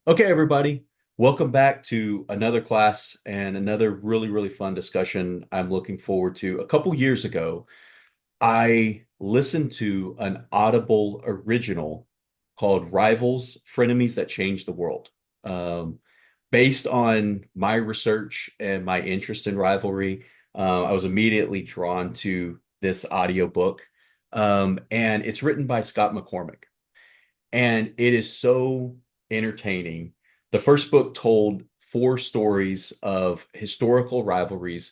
Okay, everybody, welcome back to another class and another really, really fun discussion I'm looking forward to. A couple years ago, I listened to an Audible original called Rivals, Frenemies That Changed the World. Um, Based on my research and my interest in rivalry, I was immediately drawn to this audiobook. And it's written by Scott McCormick. And it is so entertaining. The first book told four stories of historical rivalries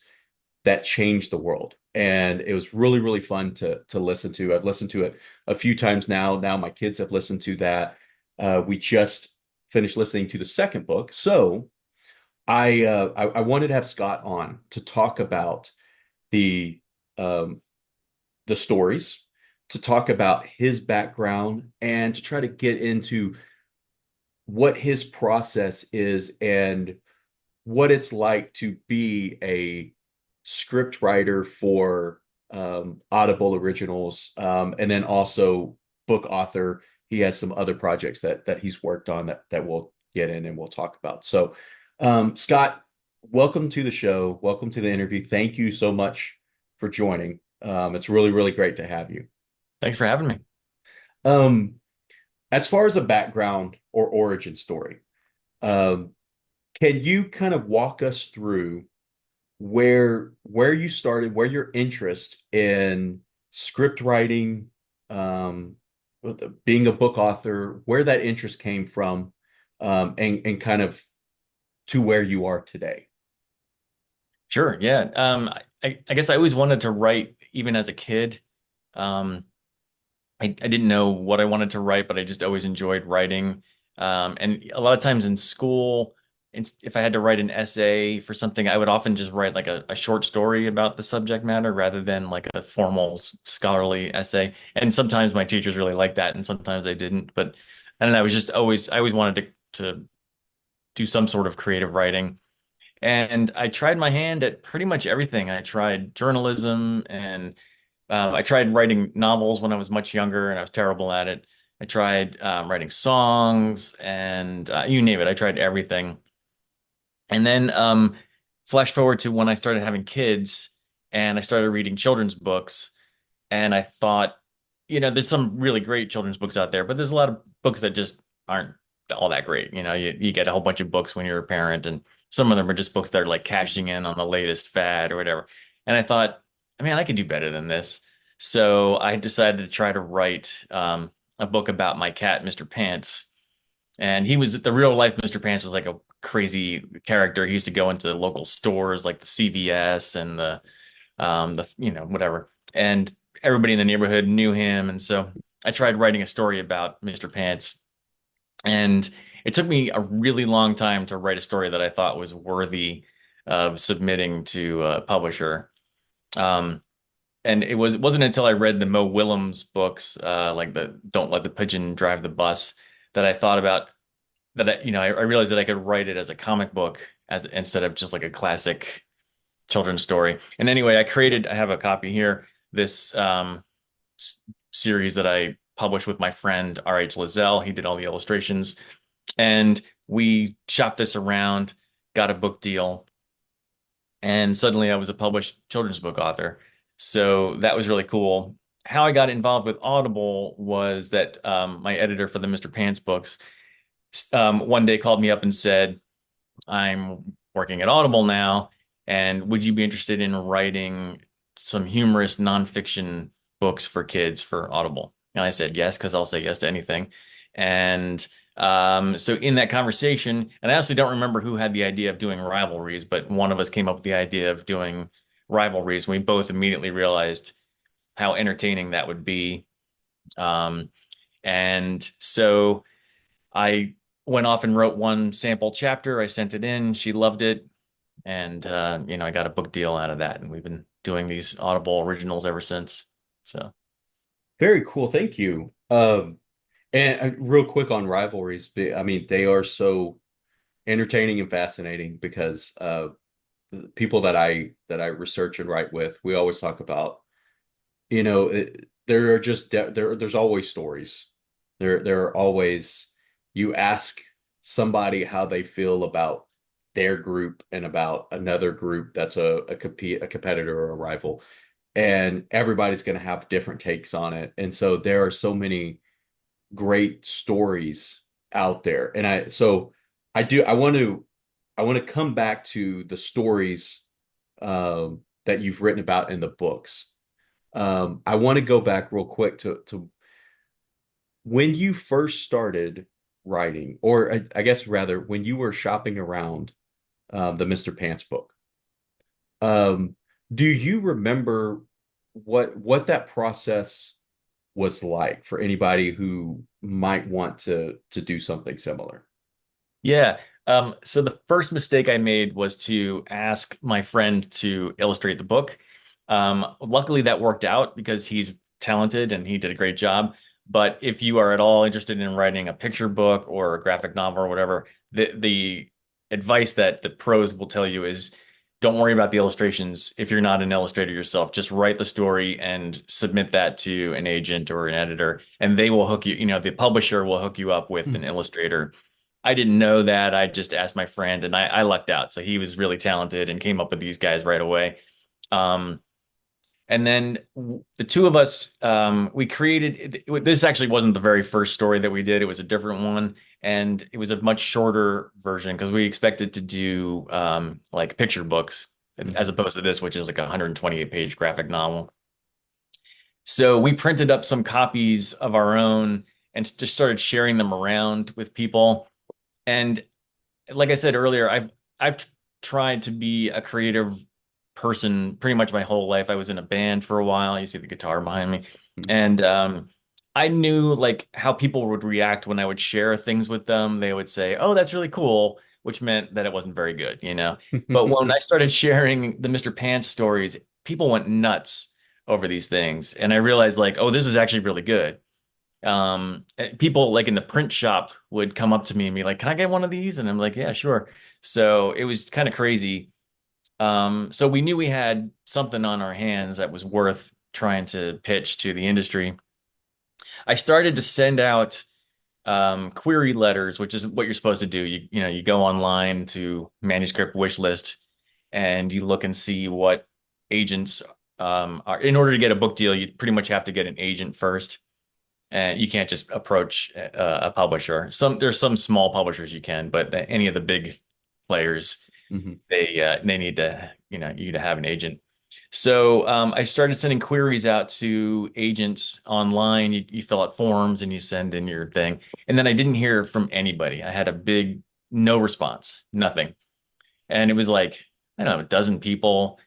that changed the world. And it was really, really fun to listen to. I've listened to it a few times now. Now my kids have listened to that. We just finished listening to the second book. So I wanted to have Scott on to talk about the um, the stories, to talk about his background, and to try to get into what his process is and what it's like to be a script writer for Audible originals, and then also book author. He has some other projects that he's worked on that we'll get in and we'll talk about. So, Scott, welcome to the show. Welcome to the interview. Thank you so much for joining. It's really, really great to have you. Thanks for having me. Um, as far as a background or origin story, um, can you kind of walk us through where you started, where your interest in script writing, um, being a book author, where that interest came from, and kind of to where you are today? Sure. Yeah. I guess I always wanted to write even as a kid. Um, I didn't know what I wanted to write, but I just always enjoyed writing. And a lot of times in school, if I had to write an essay for something, I would often just write like a short story about the subject matter rather than like a formal scholarly essay. And sometimes my teachers really liked that, and sometimes they didn't. But I don't know. I always wanted to do some sort of creative writing. And I tried my hand at pretty much everything. I tried journalism and I tried writing novels when I was much younger and I was terrible at it. I tried writing songs and you name it. I tried everything. And then flash forward to when I started having kids and I started reading children's books. And I thought, there's some really great children's books out there, but there's a lot of books that just aren't all that great. You get a whole bunch of books when you're a parent, and some of them are just books that are like cashing in on the latest fad or whatever. And I thought, man, I could do better than this. So I decided to try to write a book about my cat, Mr. Pants. And he was the real life Mr. Pants was like a crazy character. He used to go into the local stores like the CVS and the whatever. And everybody in the neighborhood knew him. And so I tried writing a story about Mr. Pants. And it took me a really long time to write a story that I thought was worthy of submitting to a publisher. Um, and it wasn't until I read the Mo Willems books, like the Don't Let the Pigeon Drive the Bus, that I thought about that I realized that I could write it as a comic book as instead of just like a classic children's story. And anyway, I have a copy here, this series that I published with my friend R.H. Lizelle. He did all the illustrations. And we shopped this around, got a book deal, and suddenly I was a published children's book author. So that was really cool. How I got involved with Audible was that my editor for the Mr. Pants books one day called me up and said, I'm working at Audible now, and would you be interested in writing some humorous nonfiction books for kids for Audible? And I said yes, because I'll say yes to anything. And so in that conversation, and I honestly don't remember who had the idea of doing rivalries, but one of us came up with the idea of doing rivalries. We both immediately realized how entertaining that would be. Um, and so I went off and wrote one sample chapter. I sent it in. She loved it. And, I got a book deal out of that. And we've been doing these Audible originals ever since. So, Very cool. Thank you. And real quick on rivalries, I mean, they are so entertaining and fascinating because people that I research and write with, we always talk about, there are there's always stories. There are always, you ask somebody how they feel about their group and about another group that's a competitor or a rival, and everybody's going to have different takes on it. And so there are so many great stories out there. And I want to come back to the stories that you've written about in the books. I want to go back real quick to when you first started writing, or I guess rather when you were shopping around the Mr. Pants book. Um, do you remember what that process was like for anybody who might want to do something similar? Yeah. So the first mistake I made was to ask my friend to illustrate the book. Luckily, that worked out because he's talented and he did a great job. But if you are at all interested in writing a picture book or a graphic novel or whatever, the advice that the pros will tell you is don't worry about the illustrations if you're not an illustrator yourself. Just write the story and submit that to an agent or an editor, and they will hook you. You know, the publisher will hook you up with an illustrator. I didn't know that. I just asked my friend, and I lucked out. So he was really talented and came up with these guys right away. Um, and then the two of us, we created this actually wasn't the very first story that we did. It was a different one, and it was a much shorter version because we expected to do like picture books as Mhm. opposed to this, which is like a 128-page graphic novel. So we printed up some copies of our own and just started sharing them around with people. And like I said earlier, I've tried to be a creative person pretty much my whole life. I was in a band for a while. You see the guitar behind me, and I knew like how people would react when I would share things with them. They would say, "Oh, that's really cool," which meant that it wasn't very good, you know. But when I started sharing the Mr. Pants stories, people went nuts over these things, and I realized like, oh, this is actually really good. People like in the print shop would come up to me and be like, "Can I get one of these?" And I'm like, "Yeah, sure." So it was kind of crazy. So we knew we had something on our hands that was worth trying to pitch to the industry. I started to send out query letters, which is what you're supposed to do. You know, you go online to manuscript wish list and you look and see what agents are. In order to get a book deal, you pretty much have to get an agent first, and you can't just approach a publisher. There's some small publishers you can, but any of the big players, Mhm. they need to, you know, you to have an agent. So I started sending queries out to agents online. You fill out forms and you send in your thing, and then I didn't hear from anybody. I had a big no response, nothing, and it was like I don't know, a dozen people.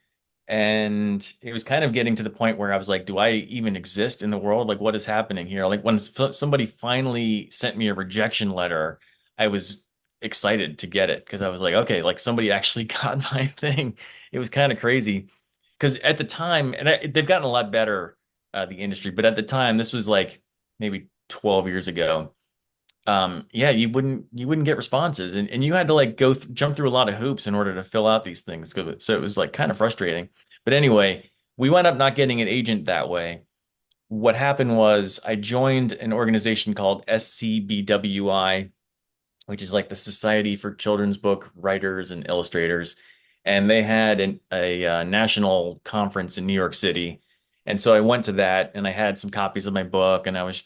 And it was kind of getting to the point where I was like, do I even exist in the world? Like, what is happening here? Like, when somebody finally sent me a rejection letter, I was excited to get it because I was like, okay, like somebody actually got my thing. It was kind of crazy because at the time, and they've gotten a lot better, the industry, but at the time, this was like maybe 12 years ago. Yeah, you wouldn't get responses, and you had to like jump through a lot of hoops in order to fill out these things. So it was like kind of frustrating. But anyway, we wound up not getting an agent that way. What happened was I joined an organization called SCBWI, which is like the Society for Children's Book Writers and Illustrators. And they had a national conference in New York City. And so I went to that and I had some copies of my book and I was,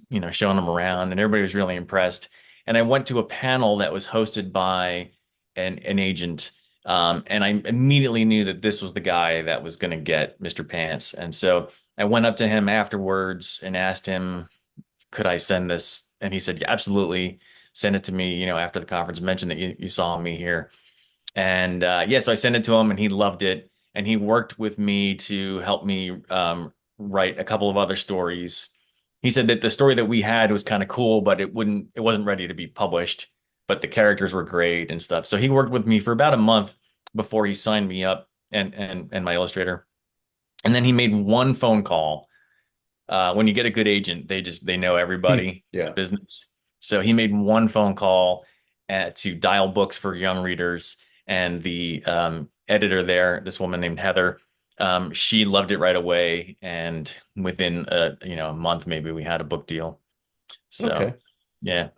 you know, showing them around and everybody was really impressed. And I went to a panel that was hosted by an agent. And I immediately knew that this was the guy that was going to get Mr. Pants. And so I went up to him afterwards and asked him, could I send this? And he said, yeah, absolutely. Send it to me, you know, after the conference, mention that you saw me here. And yeah, so I sent it to him and he loved it. And he worked with me to help me write a couple of other stories. He said that the story that we had was kind of cool, but it wasn't ready to be published, but the characters were great and stuff. So he worked with me for about a month before he signed me up and my illustrator. And then he made one phone call. When you get a good agent, they know everybody in the Yeah. business. So he made one phone call to dial books for young readers, and the editor there, this woman named Heather, she loved it right away, and within a month maybe we had a book deal. So Okay. yeah,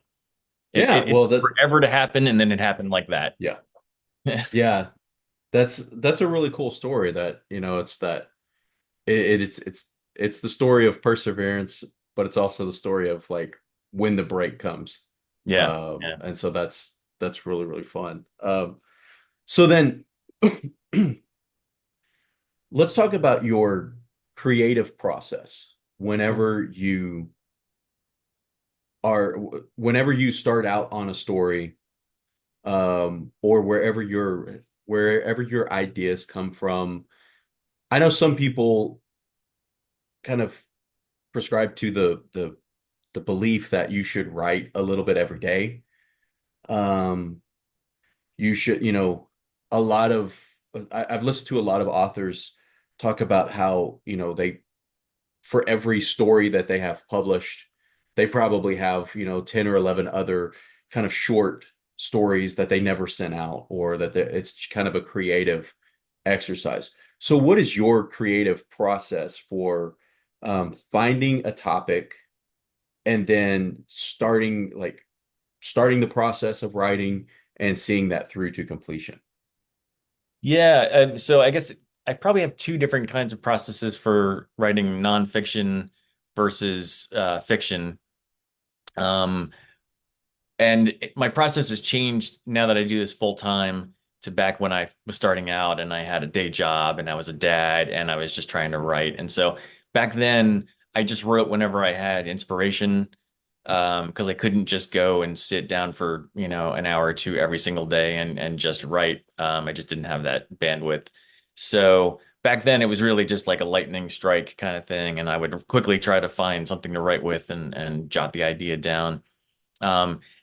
Yeah, It well that forever to happen, and then it happened like that. yeah. Yeah, that's a really cool story that, it's that it's the story of perseverance, but it's also the story of like when the break comes. Yeah. Yeah. And so that's really, really fun. So then let's talk about your creative process are whenever you start out on a story, or wherever your ideas come from. I know some people kind of prescribe to the belief that you should write a little bit every day. Um, you should, a lot of I've listened to a lot of authors talk about how, they for every story that they have published, they probably have, 10 or 11 other kind of short stories that they never sent out, or that it's kind of a creative exercise. So, what is your creative process for finding a topic and then starting the process of writing and seeing that through to completion? Yeah, so I guess I probably have two different kinds of processes for writing nonfiction versus fiction. Um, my process has changed now that I do this full time to back when I was starting out and I had a day job and I was a dad and I was just trying to write. And so back then I just wrote whenever I had inspiration, because I couldn't just go and sit down for, an hour or two every single day and just write. I just didn't have that bandwidth. So back then it was really just like a lightning strike kind of thing, and I would quickly try to find something to write with and jot the idea down.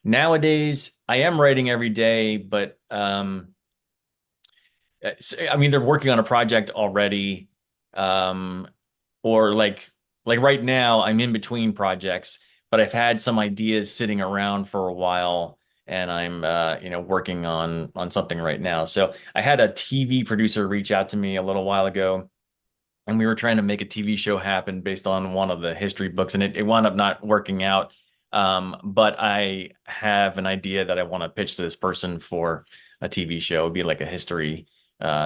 Nowadays, I am writing every day, but I'm either working on a project already, um, or like right now, I'm in between projects, but I've had some ideas sitting around for a while, and I'm working on something right now. So I had a TV producer reach out to me a little while ago, and we were trying to make a TV show happen based on one of the history books, and it wound up not working out. But I have an idea that I want to pitch to this person for a TV show. It'd be like a history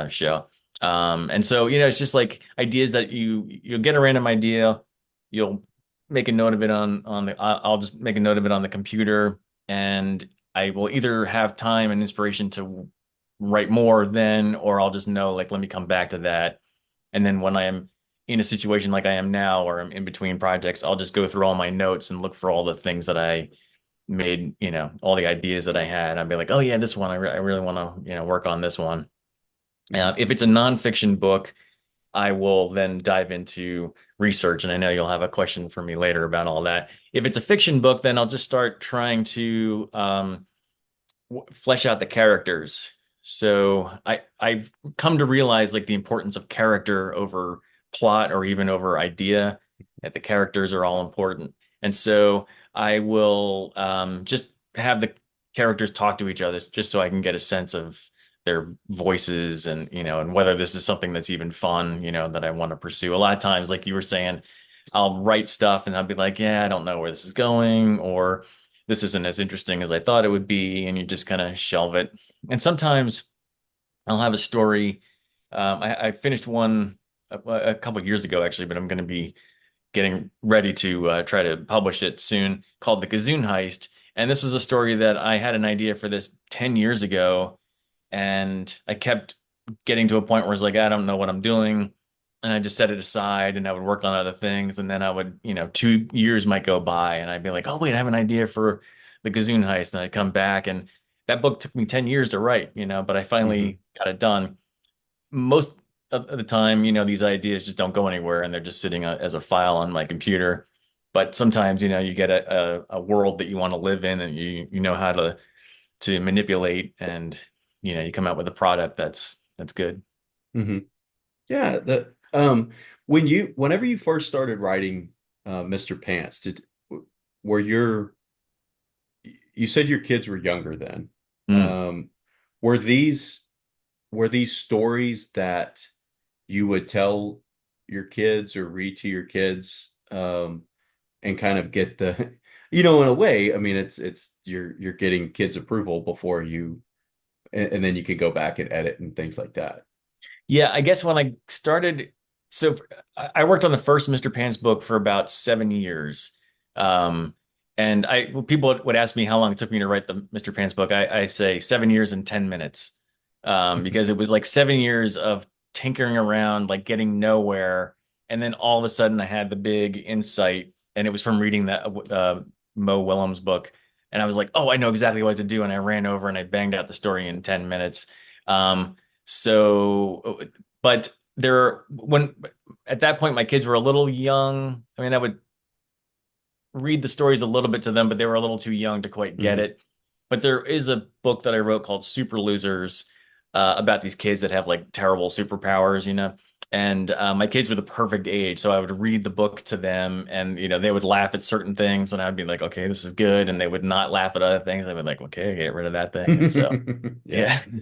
show. And so, it's just like ideas that you'll get a random idea, you'll make a note of it on the I'll just make a note of it on the computer, and I will either have time and inspiration to write more then, or I'll just know, like, let me come back to that. And then when I am in a situation like I am now, or I'm in between projects, I'll just go through all my notes and look for all the things that I made, all the ideas that I had. I'd be like, oh yeah, this one, I really want to, work on this one. Mhm. If it's a nonfiction book, I will then dive into research. And I know you'll have a question for me later about all that. If it's a fiction book, then I'll just start trying to flesh out the characters. So I've come to realize like the importance of character over plot or even over idea, that the characters are all important. And so I will just have the characters talk to each other just so I can get a sense of their voices, and whether this is something that's even fun, that I want to pursue. A lot of times, like you were saying, I'll write stuff and I'll be like, yeah, I don't know where this is going, or this isn't as interesting as I thought it would be, and you just kind of shelve it. And sometimes I'll have a story. I finished one a couple years ago, actually, but I'm going to be getting ready to try to publish it soon, called The Gazoon Heist. And this was a story that I had an idea for this 10 years ago, and I kept getting to a point where it's like, I don't know what I'm doing. And I just set it aside and I would work on other things. And then I would, 2 years might go by and I'd be like, oh, wait, I have an idea for the Gazoon Heist. And I'd come back, and that book took me 10 years to write, but I Mhm. finally got it done. Most of the time, these ideas just don't go anywhere and they're just sitting as a file on my computer. But sometimes, you get a world that you want to live in, and you know how to manipulate, and you come out with a product that's good. Mhm. Yeah, whenever you first started writing Mr. Pants, were your you said your kids were younger then. Mm. Um, were these stories that you would tell your kids or read to your kids, and kind of get the in a way, I mean, it's you're getting kids' approval before you, and then you can go back and edit and things like that. Yeah, I guess when I started, so I worked on the first Mr. Pan's book for about 7 years. Um, and well, people would ask me how long it took me to write the Mr. Pan's book. I say 7 years and 10 minutes. Because it was like 7 years of tinkering around, like getting nowhere. And then all of a sudden I had the big insight, and it was from reading that Mo Willems book. And I was like, oh, I know exactly what to do. And I ran over and I banged out the story in 10 minutes. Um, so, but when at that point my kids were a little young. I mean, I would read the stories a little bit to them, but they were a little too young to quite get Hmm. it. But there is a book that I wrote called Super Losers, about these kids that have like terrible superpowers, you know. And my kids were the perfect age, so I would read the book to them, and they would laugh at certain things, and I'd be like, "Okay, this is good," and they would not laugh at other things. I'd be like, "Okay, get rid of that thing." And so, Yeah, yeah.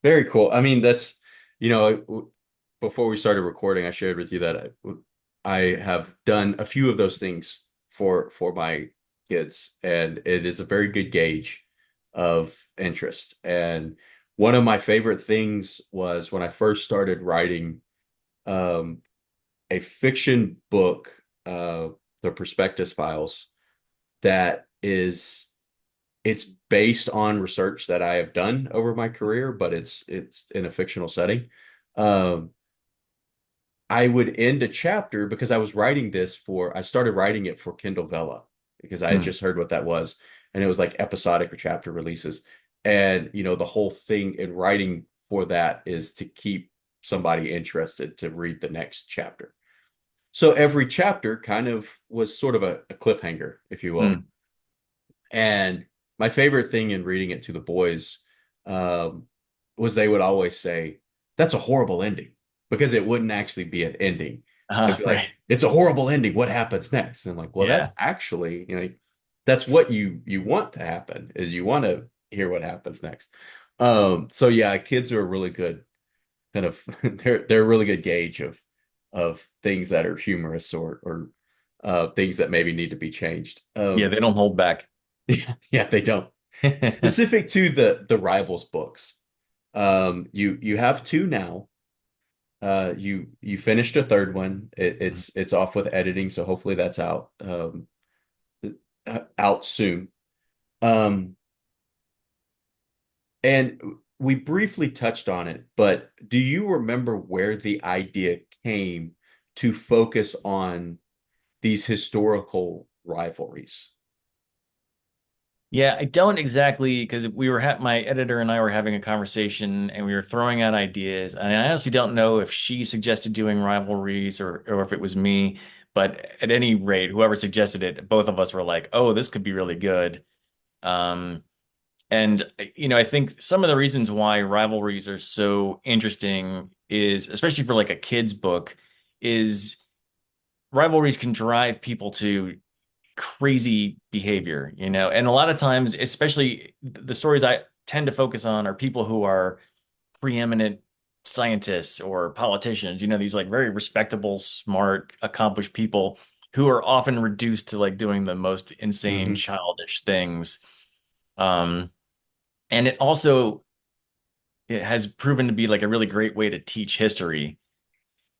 very cool. I mean, before we started recording, I shared with you that I have done a few of those things for my kids, and it is a very good gauge of interest. And one of my favorite things was when I first started writing um, a fiction book, The Prospectus Files, that is it's based on research that I have done over my career, but it's in a fictional setting. Um, I would end a chapter because I started writing it for Kindle Vella because I had Hmm. just heard what that was. And it was like episodic or chapter releases. And, the whole thing in writing for that is to keep somebody interested to read the next chapter. So every chapter kind of was sort of a cliffhanger, if you will. Hmm. And my favorite thing in reading it to the boys um, was they would always say, "That's a horrible ending," because it wouldn't actually be an ending. It'd be like, Right. "It's a horrible ending. What happens next?" And I'm like, well, that's Yeah. actually, that's what you want to happen is you want to hear what happens next. So yeah, kids are a really good kind of they're a really good gauge of things that are humorous or things that maybe need to be changed. Yeah, they don't hold back. Yeah, yeah, they don't. Specific to the Rivals books, you have two now. You finished a third one. It's off with editing, so hopefully that's out soon. Um, and we briefly touched on it, but do you remember where the idea came to focus on these historical rivalries? Yeah, I don't exactly, because we were my editor and I were having a conversation and we were throwing out ideas. And I honestly don't know if she suggested doing rivalries or if it was me. But at any rate, whoever suggested it, both of us were like, "Oh, this could be really good." Um, and I think some of the reasons why rivalries are so interesting is, especially for like a kid's book, is rivalries can drive people to crazy behavior, and a lot of times, especially the stories I tend to focus on are people who are preeminent scientists or politicians, these like very respectable, smart, accomplished people who are often reduced to like doing the most insane, Hmm. childish things. Um, and it has proven to be like a really great way to teach history.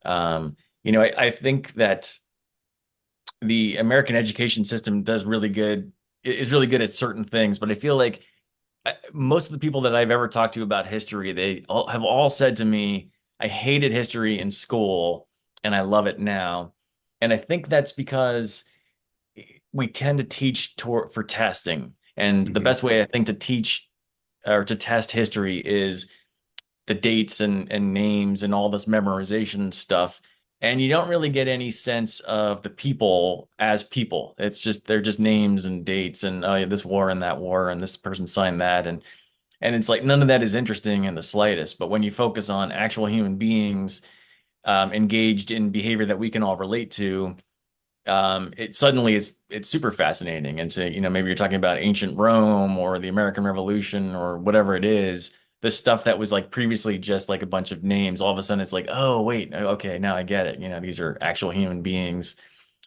I think that the American education system is really good at certain things, but I feel like most of the people that I've ever talked to about history, have all said to me, I hated history in school and I love it now. And I think that's because we tend to teach for testing. And the Hmm. best way I think to teach or to test history is the dates and names and all this memorization stuff. And you don't really get any sense of the people as people. They're just names and dates and, oh yeah, this war and that war and this person signed that, and it's like none of that is interesting in the slightest. But when you focus on actual human beings, engaged in behavior that we can all relate to, it suddenly it's super fascinating. And so, maybe you're talking about ancient Rome or the American Revolution or whatever it is, the stuff that was like previously just like a bunch of names, all of a sudden it's like, oh wait, okay, now I get it. These are actual human beings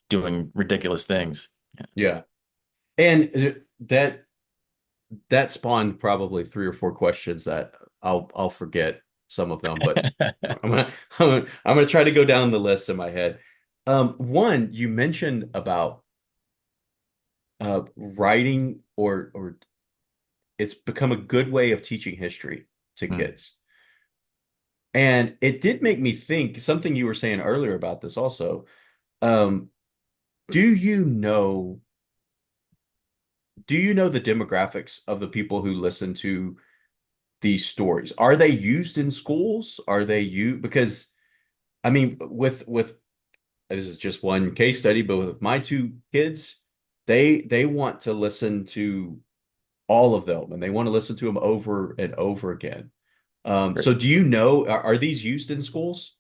doing ridiculous things. Yeah. Yeah. And that that spawned probably three or four questions that I'll forget some of them, but I'm gonna I'm gonna try to go down the list in my head. One, you mentioned about writing or it's become a good way of teaching history to Hmm. kids. And it did make me think something you were saying earlier about this also. Um, do you know do you know the demographics of the people who listen to these stories? Are they used in schools? Are they you because I mean with this is just one case study, but with my two kids, they want to listen to all of them and they want to listen to them over and over again. So do you know, are these used in schools?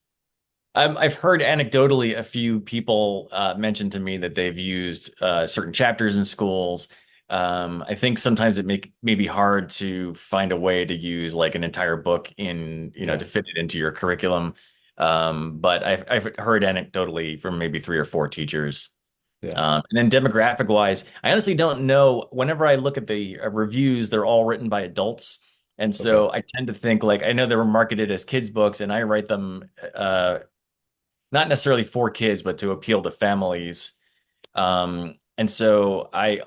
I've heard anecdotally a few people mention to me that they've used certain chapters in schools. I think sometimes may be hard to find a way to use like an entire book in, Yeah, to fit it into your curriculum. But I've heard anecdotally from maybe three or four teachers. yeah, And then demographic wise, I honestly don't know. Whenever I look at the reviews, they're all written by adults. And okay, so I tend to think like I know they were marketed as kids' books, and I write them not necessarily for kids, but to appeal to families. And so I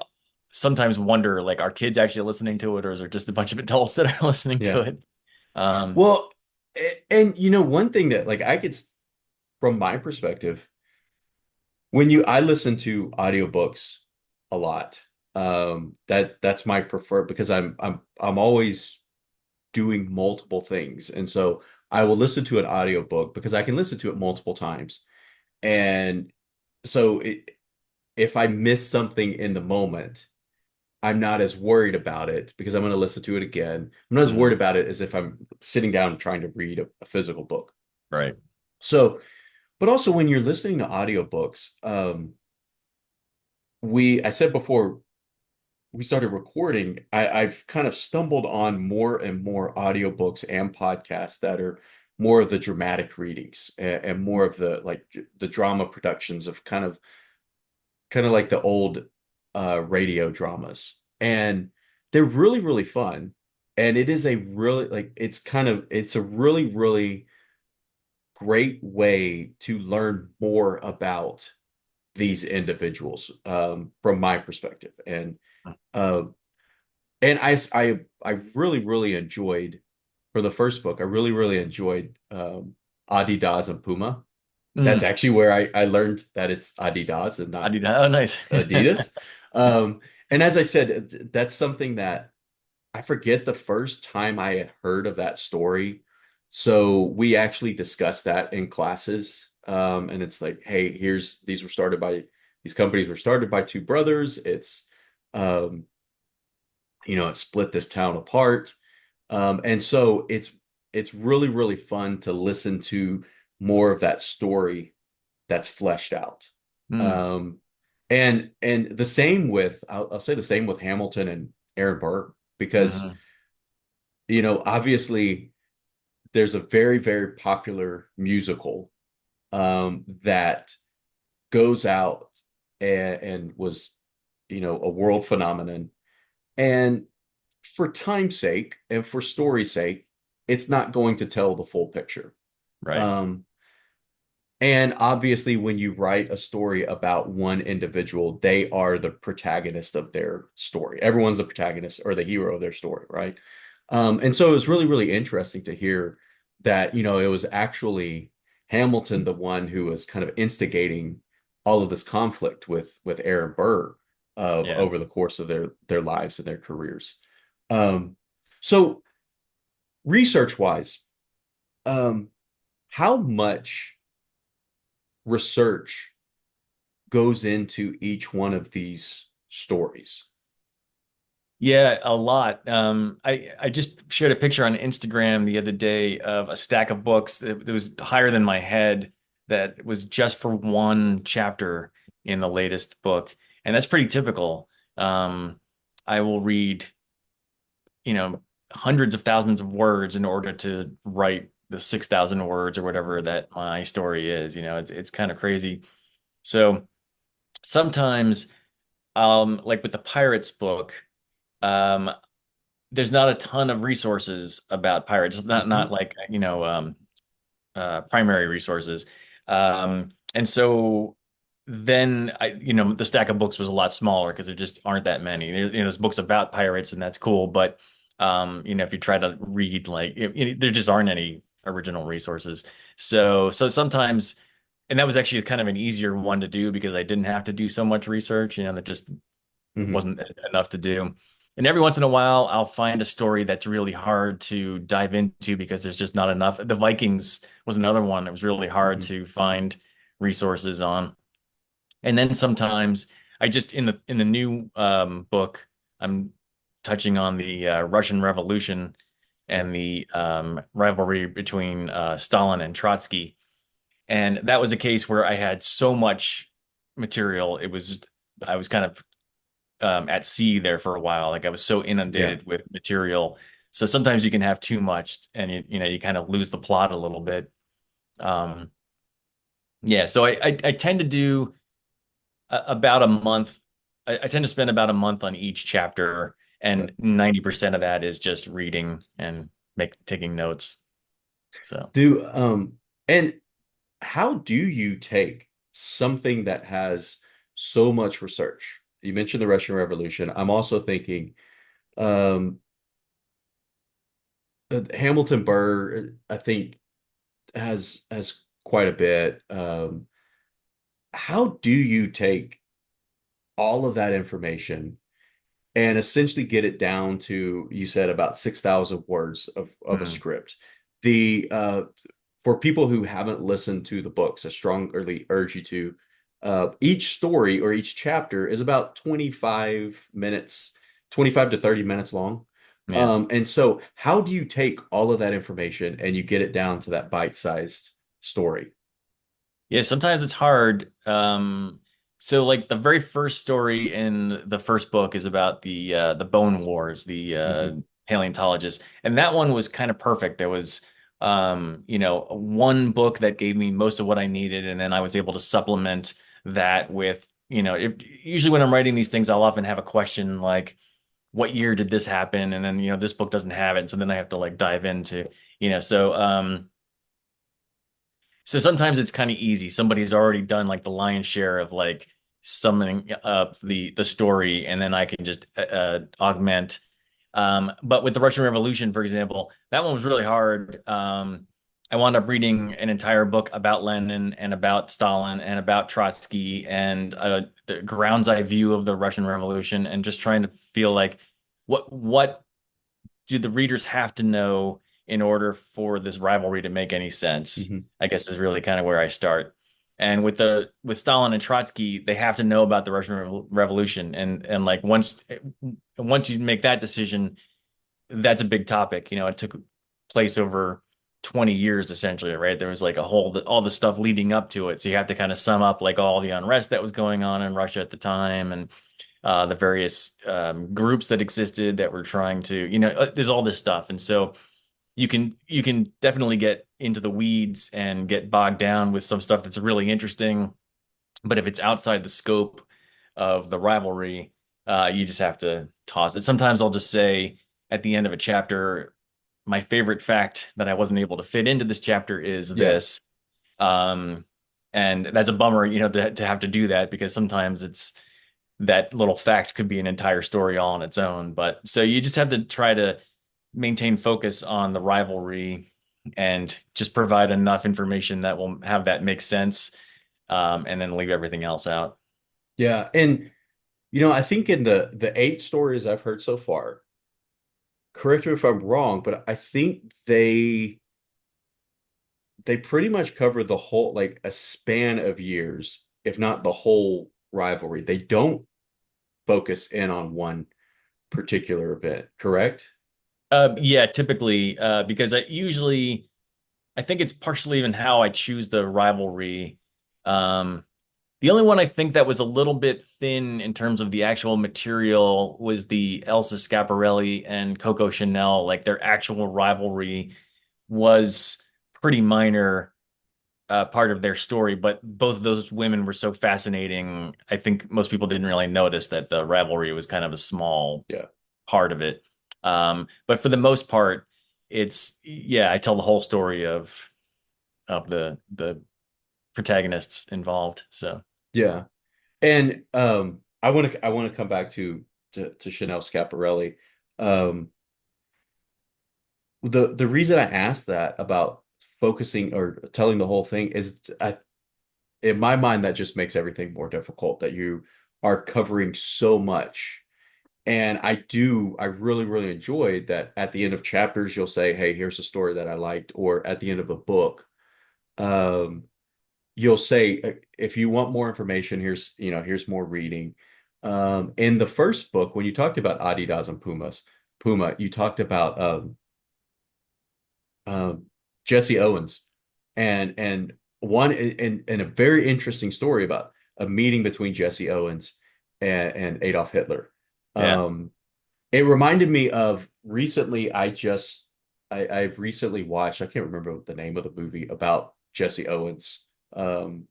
sometimes wonder, like, are kids actually listening to it, or is it just a bunch of adults that are listening to yeah. it? Um, Well, and you know, one thing that like from my perspective, when you I listen to audiobooks a lot. That's my preferred because I'm always doing multiple things. And so I will listen to an audiobook because I can listen to it multiple times. And so if I miss something in the moment, I'm not as worried about it because I'm going to listen to it again. I'm not as worried mhm, about it as if I'm sitting down and trying to read a physical book. right. So, but also when you're listening to audiobooks, I said before we started recording, I've kind of stumbled on more and more audiobooks and podcasts that are more of the dramatic readings and more of the like the drama productions of kind of like the old radio dramas. And they're really, really fun. And it is a really like it's a really, really great way to learn more about these individuals from my perspective. Uh, and I really, really enjoyed for the first book, I really, really enjoyed Adidas and Puma. That's Mm, actually where I learned that it's Adidas and I not do that. Oh, nice. Adidas. And as I said, that's something that I forget the first time I had heard of that story. So we actually discussed that in classes. And it's like, hey, these companies were started by two brothers. Um, it split this town apart. And so it's really, really fun to listen to more of that story that's fleshed out. Mm, Um, and the same with I'll say the same with Hamilton and Aaron Burr because mhm, obviously there's a very, very popular musical that goes out and was a world phenomenon. And for time's sake and for story's sake, it's not going to tell the full picture. right. Um, And obviously, when you write a story about one individual, they are the protagonist of their story. Everyone's the protagonist or the hero of their story, right? And so it was really, really interesting to hear that, it was actually Hamilton, the one who was kind of instigating all of this conflict with Aaron Burr Yeah. over the course of their lives and their careers. Um, so research wise, um, how much research goes into each one of these stories. Yeah, a lot. I just shared a picture on Instagram the other day of a stack of books that was higher than my head that was just for one chapter in the latest book. And that's pretty typical. I will read, you know, hundreds of thousands of words in order to write the 6,000 words or whatever that my story is. It's kind of crazy. So sometimes like with the Pirates book, um, there's not a ton of resources about pirates. Not Hmm. like primary resources. And so then the stack of books was a lot smaller because there just aren't that many. There's books about pirates and that's cool, but if you try to read like there just aren't any original resources. So sometimes, and that was actually kind of an easier one to do because I didn't have to do so much research, that just Hmm. wasn't enough to do. And every once in a while, I'll find a story that's really hard to dive into because there's just not enough. The Vikings was another one that was really hard Hmm. to find resources on. And then sometimes I just in the new book, I'm touching on the Russian Revolution Yeah. and the rivalry between Stalin and Trotsky. And that was a case where I had so much material. I was kind of at sea there for a while. Like I was so Yeah. inundated with material. So sometimes you can have too much and you kind of lose the plot a little bit. Um, yeah, so I tend to do about a month. I tend to spend about a month on each chapter, Right. and 90% of that is just reading and taking notes. So, Do and how do you take something that has so much research? You mentioned the Russian Revolution. I'm also thinking um Hamilton Burr, I think has quite a bit. How do you take all of that information and essentially get it down to, you said about 6,000 words of a mm, script? The For people who haven't listened to the books, I strongly urge you to. Each story or each chapter is about 25 minutes, 25 to 30 minutes long. yeah. And so how do you take all of that information and you get it down to that bite-sized story? Yeah, sometimes it's hard. So like the very first story in the first book is about the Bone Wars, the Hmm. paleontologists, and that one was kind of perfect. There was one book that gave me most of what I needed, and then I was able to supplement that with usually when I'm writing these things, I'll often have a question like, what year did this happen? And then this book doesn't have it, so then I have to like dive into so sometimes it's kind of easy. Somebody's already done like the lion's share of like summing up the story, and then I can just augment. But with the Russian Revolution, for example, that one was really hard. I wound up reading an entire book about Lenin and about Stalin and about Trotsky and the ground's eye view of the Russian Revolution, and just trying to feel like what do the readers have to know in order for this rivalry to make any sense? Hmm. I guess is really kind of where I start. And with Stalin and Trotsky, they have to know about the Russian Revolution, and like once you make that decision, that's a big topic. It took place over 20 years essentially, right? There was like all the stuff leading up to it. So you have to kind of sum up like all the unrest that was going on in Russia at the time and the various groups that existed that were trying to, there's all this stuff. And so you can definitely get into the weeds and get bogged down with some stuff that's really interesting. But if it's outside the scope of the rivalry, you just have to toss it. Sometimes I'll just say at the end of a chapter, my favorite fact that I wasn't able to fit into this chapter is Yeah. this. Um, and that's a bummer, to have to do that because sometimes it's that little fact could be an entire story all on its own. But so you just have to try to maintain focus on the rivalry and just provide enough information that will have that make sense, and then leave everything else out. Yeah. And I think in the eight stories I've heard so far, correct me if I'm wrong, but I think they pretty much cover the whole, like a span of years, if not the whole rivalry. They don't focus in on one particular event, correct? Yeah, typically, because I think it's partially even how I choose the rivalry. Um, The only one I think that was a little bit thin in terms of the actual material was the Elsa Schiaparelli and Coco Chanel. Like their actual rivalry was pretty minor. part of their story, but both of those women were so fascinating. I think most people didn't really notice that the rivalry was kind of a small Yeah. part of it. But for the most part, yeah, I tell the whole story of the protagonists involved. So Yeah. And I want to come back to Chanel Schiaparelli. Um, the reason I asked that about focusing or telling the whole thing is in my mind that just makes everything more difficult that you are covering so much. And I really, really enjoyed that at the end of chapters, you'll say, hey, here's a story that I liked, or at the end of a book, um, you'll say, if you want more information, here's more reading. In the first book, when you talked about Adidas and Puma, you talked about um, Jesse Owens and one and a very interesting story about a meeting between Jesse Owens and Adolf Hitler. yeah, Um, it reminded me of recently, I've recently watched, I can't remember the name of the movie about Jesse Owens running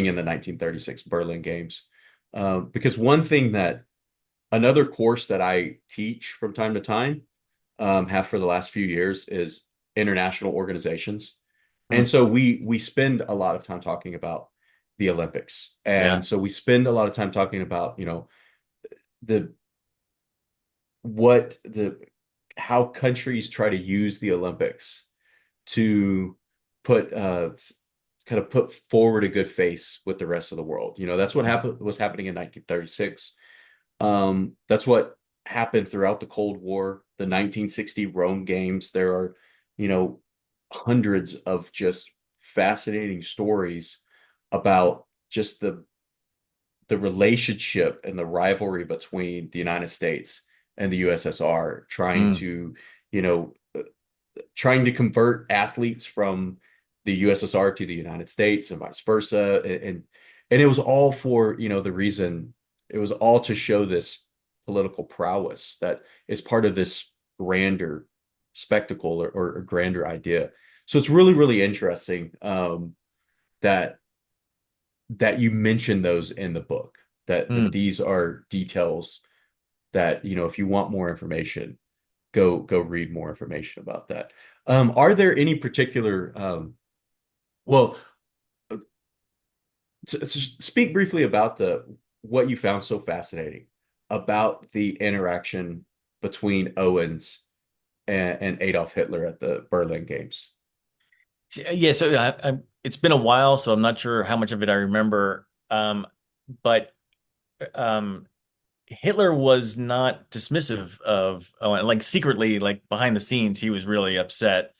in the 1936 Berlin Games. Because one thing that another course that I teach from time to time, have for the last few years is international organizations. And mm, so we spend a lot of time talking about the Olympics. yeah, And so we spend a lot of time talking about, the what the how countries try to use the Olympics to put kind of put forward a good face with the rest of the world. That's what happened was happening in 1936. That's what happened throughout the Cold War, the 1960 Rome Games. There are, you know, hundreds of just fascinating stories about just the relationship and the rivalry between the United States and the USSR, mm, you know, trying to convert athletes from the USSR to the United States and vice versa. And it was all for, the reason it was all to show this political prowess that is part of this grander spectacle or grander idea. So it's really, really interesting that that you mention those in the book, that mm. these are details that, if you want more information, go read more information about that. Are there any particular well, speak briefly about the what you found so fascinating about the interaction between Owens and Adolf Hitler at the Berlin Games. Yeah. So it's been a while, so I'm not sure how much of it I remember. But um, Hitler was not dismissive of Owen. Like secretly, like behind the scenes, he was really upset.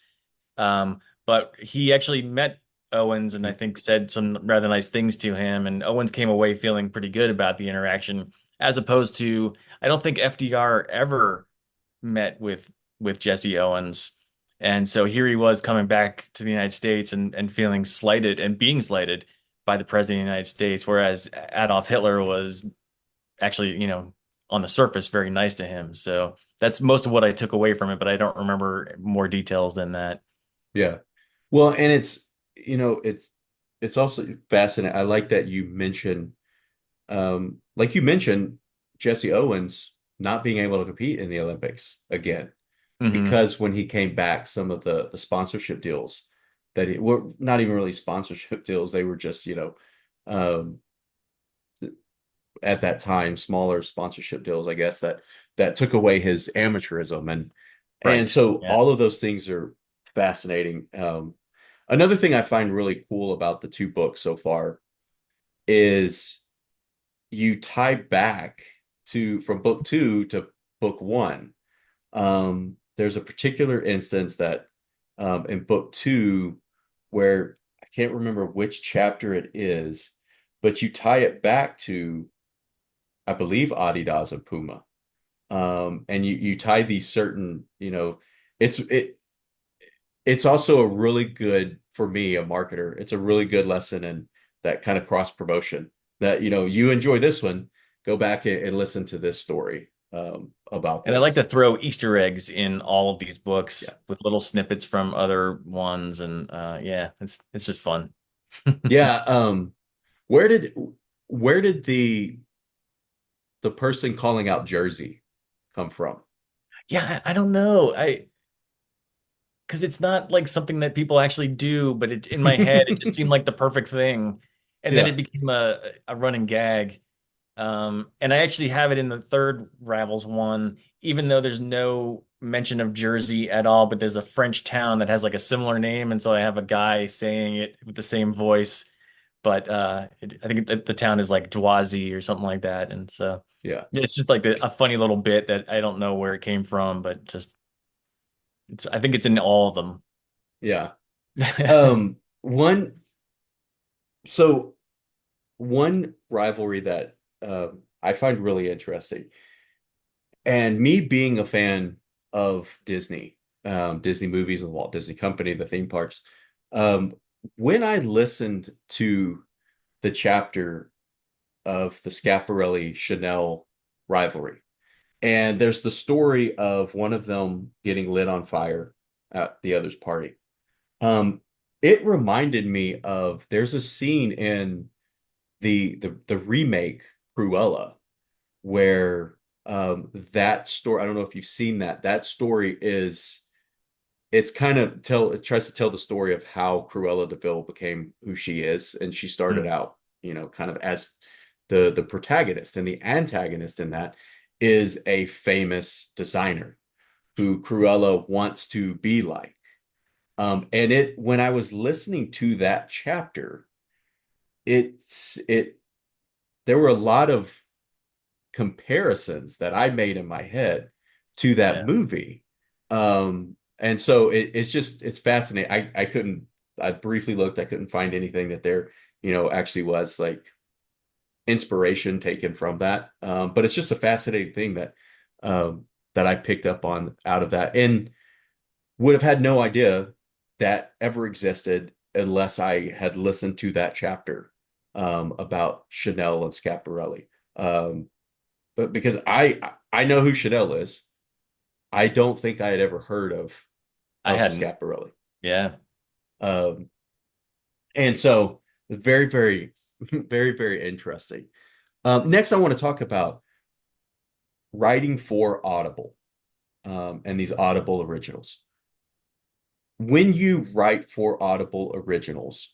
But he actually met Owens and I think said some rather nice things to him. And Owens came away feeling pretty good about the interaction, as opposed to I don't think FDR ever met with Jesse Owens. And so here he was coming back to the United States and feeling slighted and being slighted by the president of the United States, whereas Adolf Hitler was actually, on the surface, very nice to him. So that's most of what I took away from it, but I don't remember more details than that. Yeah. Well, and it's also fascinating. I like that you mentioned like you mentioned Jesse Owens not being able to compete in the Olympics again Hmm. because when he came back, some of the sponsorship deals that he were not even really sponsorship deals, they were just, um, at that time, smaller sponsorship deals, I guess that took away his amateurism and Right. so Yeah. all of those things are fascinating. Another thing I find really cool about the two books so far is you tie back to from book two to book one. There's a particular instance that in book two where I can't remember which chapter it is, but you tie it back to, I believe, Adidas and Puma. And you tie these certain, it's it it's also a really good for me, a marketer. It's a really good lesson in that kind of cross promotion that, you enjoy this one, go back and listen to this story. about And I like to this. throw Easter eggs in all of these Yeah. books with little snippets from other ones, and yeah, it's just fun. Yeah. Where did where did the person calling out Jersey come from? Yeah, I don't know. I because it's not like something that people actually do, but in my head, it just seemed like the perfect thing. And then Yeah. it became a running gag. And I actually have it in the third Ravels one, even though there's no mention of Jersey at all, but there's a French town that has like a similar name. And so I have a guy saying it with the same voice, but I think the town is like Dwazy or something like that. And so Yeah. it's just like a funny little bit that I don't know where it came from, but just I think it's in all of them. Yeah. One so one rivalry that I find really interesting, and me being a fan of Disney, Disney movies and the Walt Disney Company, the theme parks, um, when I listened to the chapter of the Schiaparelli Chanel rivalry, and there's the story of one of them getting lit on fire at the other's party. Um, it reminded me of there's a scene in the remake Cruella where that story, I don't know if you've seen that. That story is it's kind of tell it tries to tell the story of how Cruella de Vil became who she is, and she started Hmm. out, kind of as the protagonist, and the antagonist in that is a famous designer who Cruella wants to be like. And it when I was listening to that chapter, it there were a lot of comparisons that I made in my head to that Yeah. movie. And so it's fascinating. I briefly looked, I couldn't find anything that there, actually was like inspiration taken from that. But it's just a fascinating thing that I picked up on out of that and would have had no idea that ever existed unless I had listened to that chapter about Chanel and Schiaparelli. But because I know who Chanel is, I don't think I had ever heard of I Elsa hadn't. Schiaparelli. Yeah. Um, and so very, very, very, very interesting. Next, I want to talk about writing for Audible and these Audible originals. When you write for Audible originals,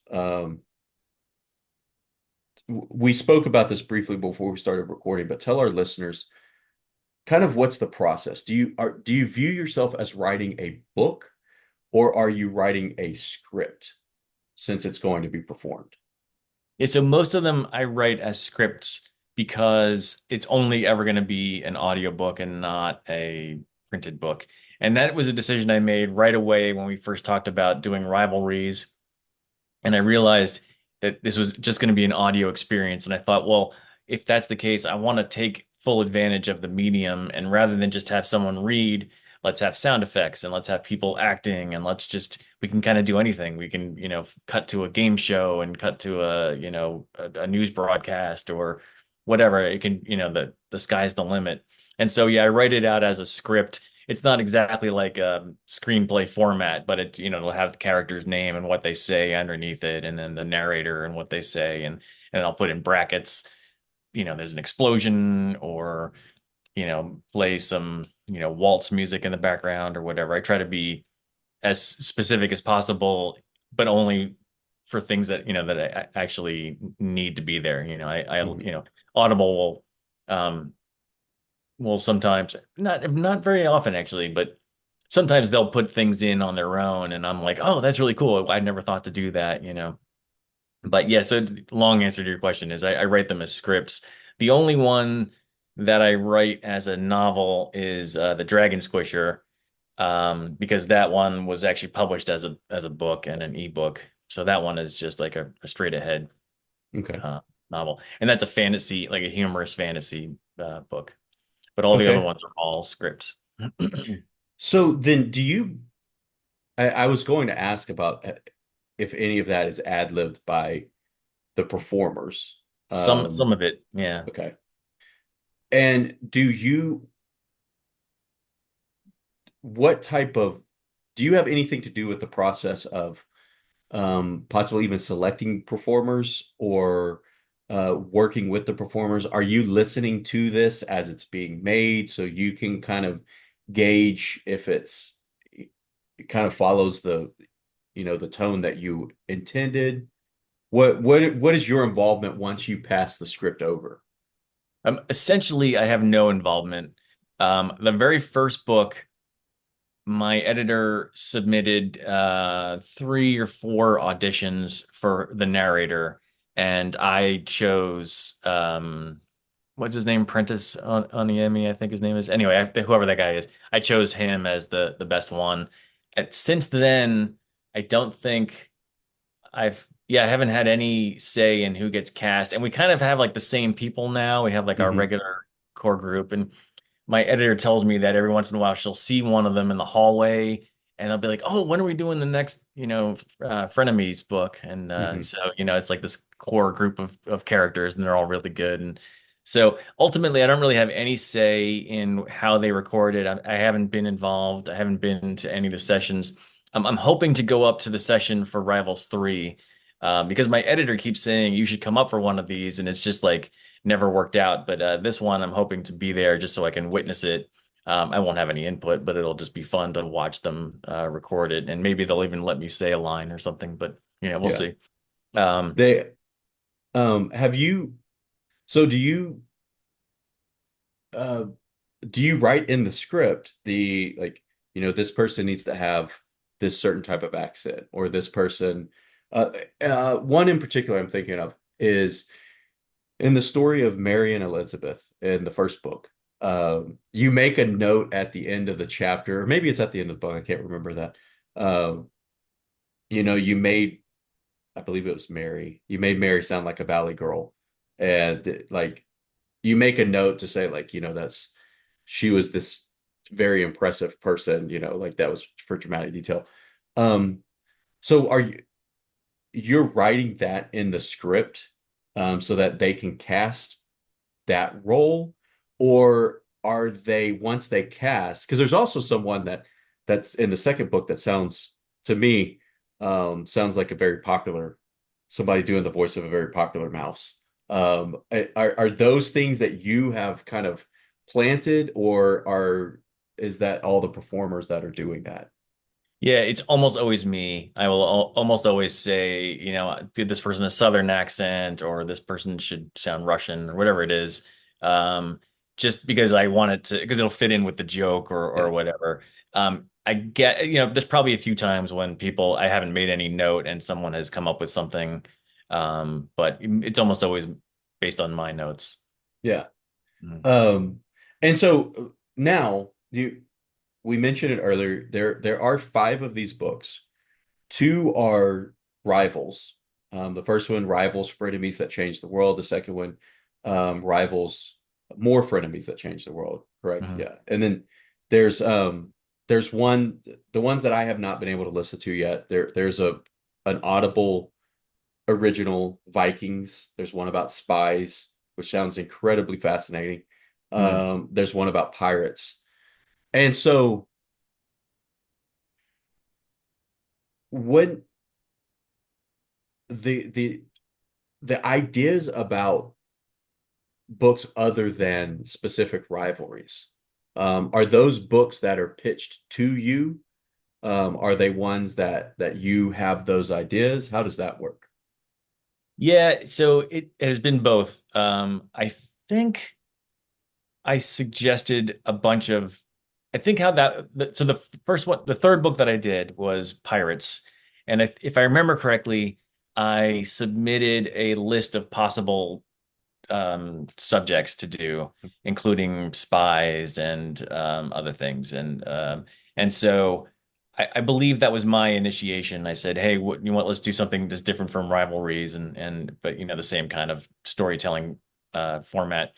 we spoke about this briefly before we started recording, but tell our listeners kind of what's the process. Do you view yourself as writing a book, or are you writing a script since it's going to be performed? Yeah, so most of them I write as scripts because it's only ever going to be an audiobook and not a printed book. And that was a decision I made right away when we first talked about doing rivalries. And I realized that this was just going to be an audio experience. And I thought, well, if that's the case, I want to take full advantage of the medium. And rather than just have someone read, let's have sound effects and let's have people acting and we can kind of do anything. We can, cut to a game show and cut to a news broadcast or whatever. It can, the sky's the limit. And so, yeah, I write it out as a script. It's not exactly like a screenplay format, but it'll have the character's name and what they say underneath it, and then the narrator and what they say, and I'll put in brackets, there's an explosion or, play some, waltz music in the background or whatever. I try to be as specific as possible, but only for things that, that I actually need to be there. Mhm. Audible will sometimes not very often actually, but sometimes they'll put things in on their own and I'm like, "Oh, that's really cool. I never thought to do that." But yeah, so long answer to your question is I write them as scripts. The only one that I write as a novel is The Dragon Squisher, because that one was actually published as a book and an ebook. So that one is just like a straight ahead Okay. uh, novel. And that's a fantasy, like a humorous fantasy book. But all the other Okay. ones are all scripts. So then I was going to ask about if any of that is ad-libbed by the performers. Some of it, yeah. Okay. And do you? what type of do you have anything to do with the process of possibly even selecting performers or working with the performers? Are you listening to this as it's being made so you can kind of gauge if it kind of follows the tone that you intended? What is your involvement once you pass the script over? Essentially, I have no involvement. The very first book, my editor submitted three or four auditions for the narrator, and I chose what's his name, Prentice on the Emmy, I think his name is. Anyway, whoever that guy is, I chose him as the best one. And since then, I don't think I haven't had any say in who gets cast, and we kind of have like the same people now. We have like our Hmm. regular core group, and my editor tells me that every once in a while she'll see one of them in the hallway and they'll be like, "Oh, when are we doing the next, Frenemies book?" And Hmm. so, it's like this core group of characters and they're all really good. And so ultimately, I don't really have any say in how they record it. I haven't been involved. I haven't been to any of the sessions. I'm hoping to go up to the session for Rivals 3 because my editor keeps saying you should come up for one of these. And it's just like, never worked out. But this one, I'm hoping to be there just so I can witness it. I won't have any input, but it'll just be fun to watch them record it, and maybe they'll even let me say a line or something. But we'll Yeah. see. Um, They have you so uh do you write in the script the like this person needs to have this certain type of accent or this person uh one in particular I'm thinking of is in the story of Mary and Elizabeth in the first book. You make a note at the end of the chapter, or maybe it's at the end of the book, I can't remember that. um you made, I believe it was Mary, you made Mary sound like a valley girl, and like you make a note to say like that's she was this very impressive person, like that was for dramatic detail. Um, so you're writing that in the script so that they can cast that role, or are they once they cast? Because there's also someone that's in the second book that sounds to me sounds like a very popular somebody doing the voice of a very popular mouse. Are those things that you have kind of planted, or are is that all the performers that are doing that? yeah, it's almost always me. I will almost always say, did this person a Southern accent, or this person should sound Russian, or whatever it is. Um, just because I want it to, because it'll fit in with the joke or Yeah, whatever. I get, there's probably a few times when I haven't made any note and someone has come up with something. But it's almost always based on my notes. yeah. Mm. And so now you we mentioned it earlier. There are five of these books. Two are rivals. The first one rivals frenemies that changed the world. The second one rivals more frenemies that changed the world. Correct. Mhm. Yeah. And then there's one the ones that I have not been able to listen to yet. There's an Audible original Vikings. There's one about spies, which sounds incredibly fascinating. Mm. There's one about pirates. And so when the the ideas about books other than specific rivalries, are those books that are pitched to you? Are they ones that you have those ideas? How does that work? Yeah, so it has been both. I think I suggested a bunch of, I think how so the first one, the third book that I did was Pirates. And if I remember correctly, I submitted a list of possible subjects to do, including spies and other things. And so I believe that was my initiation. I said, "Hey, what you want? Let's do something that's different from rivalries and but the same kind of storytelling format."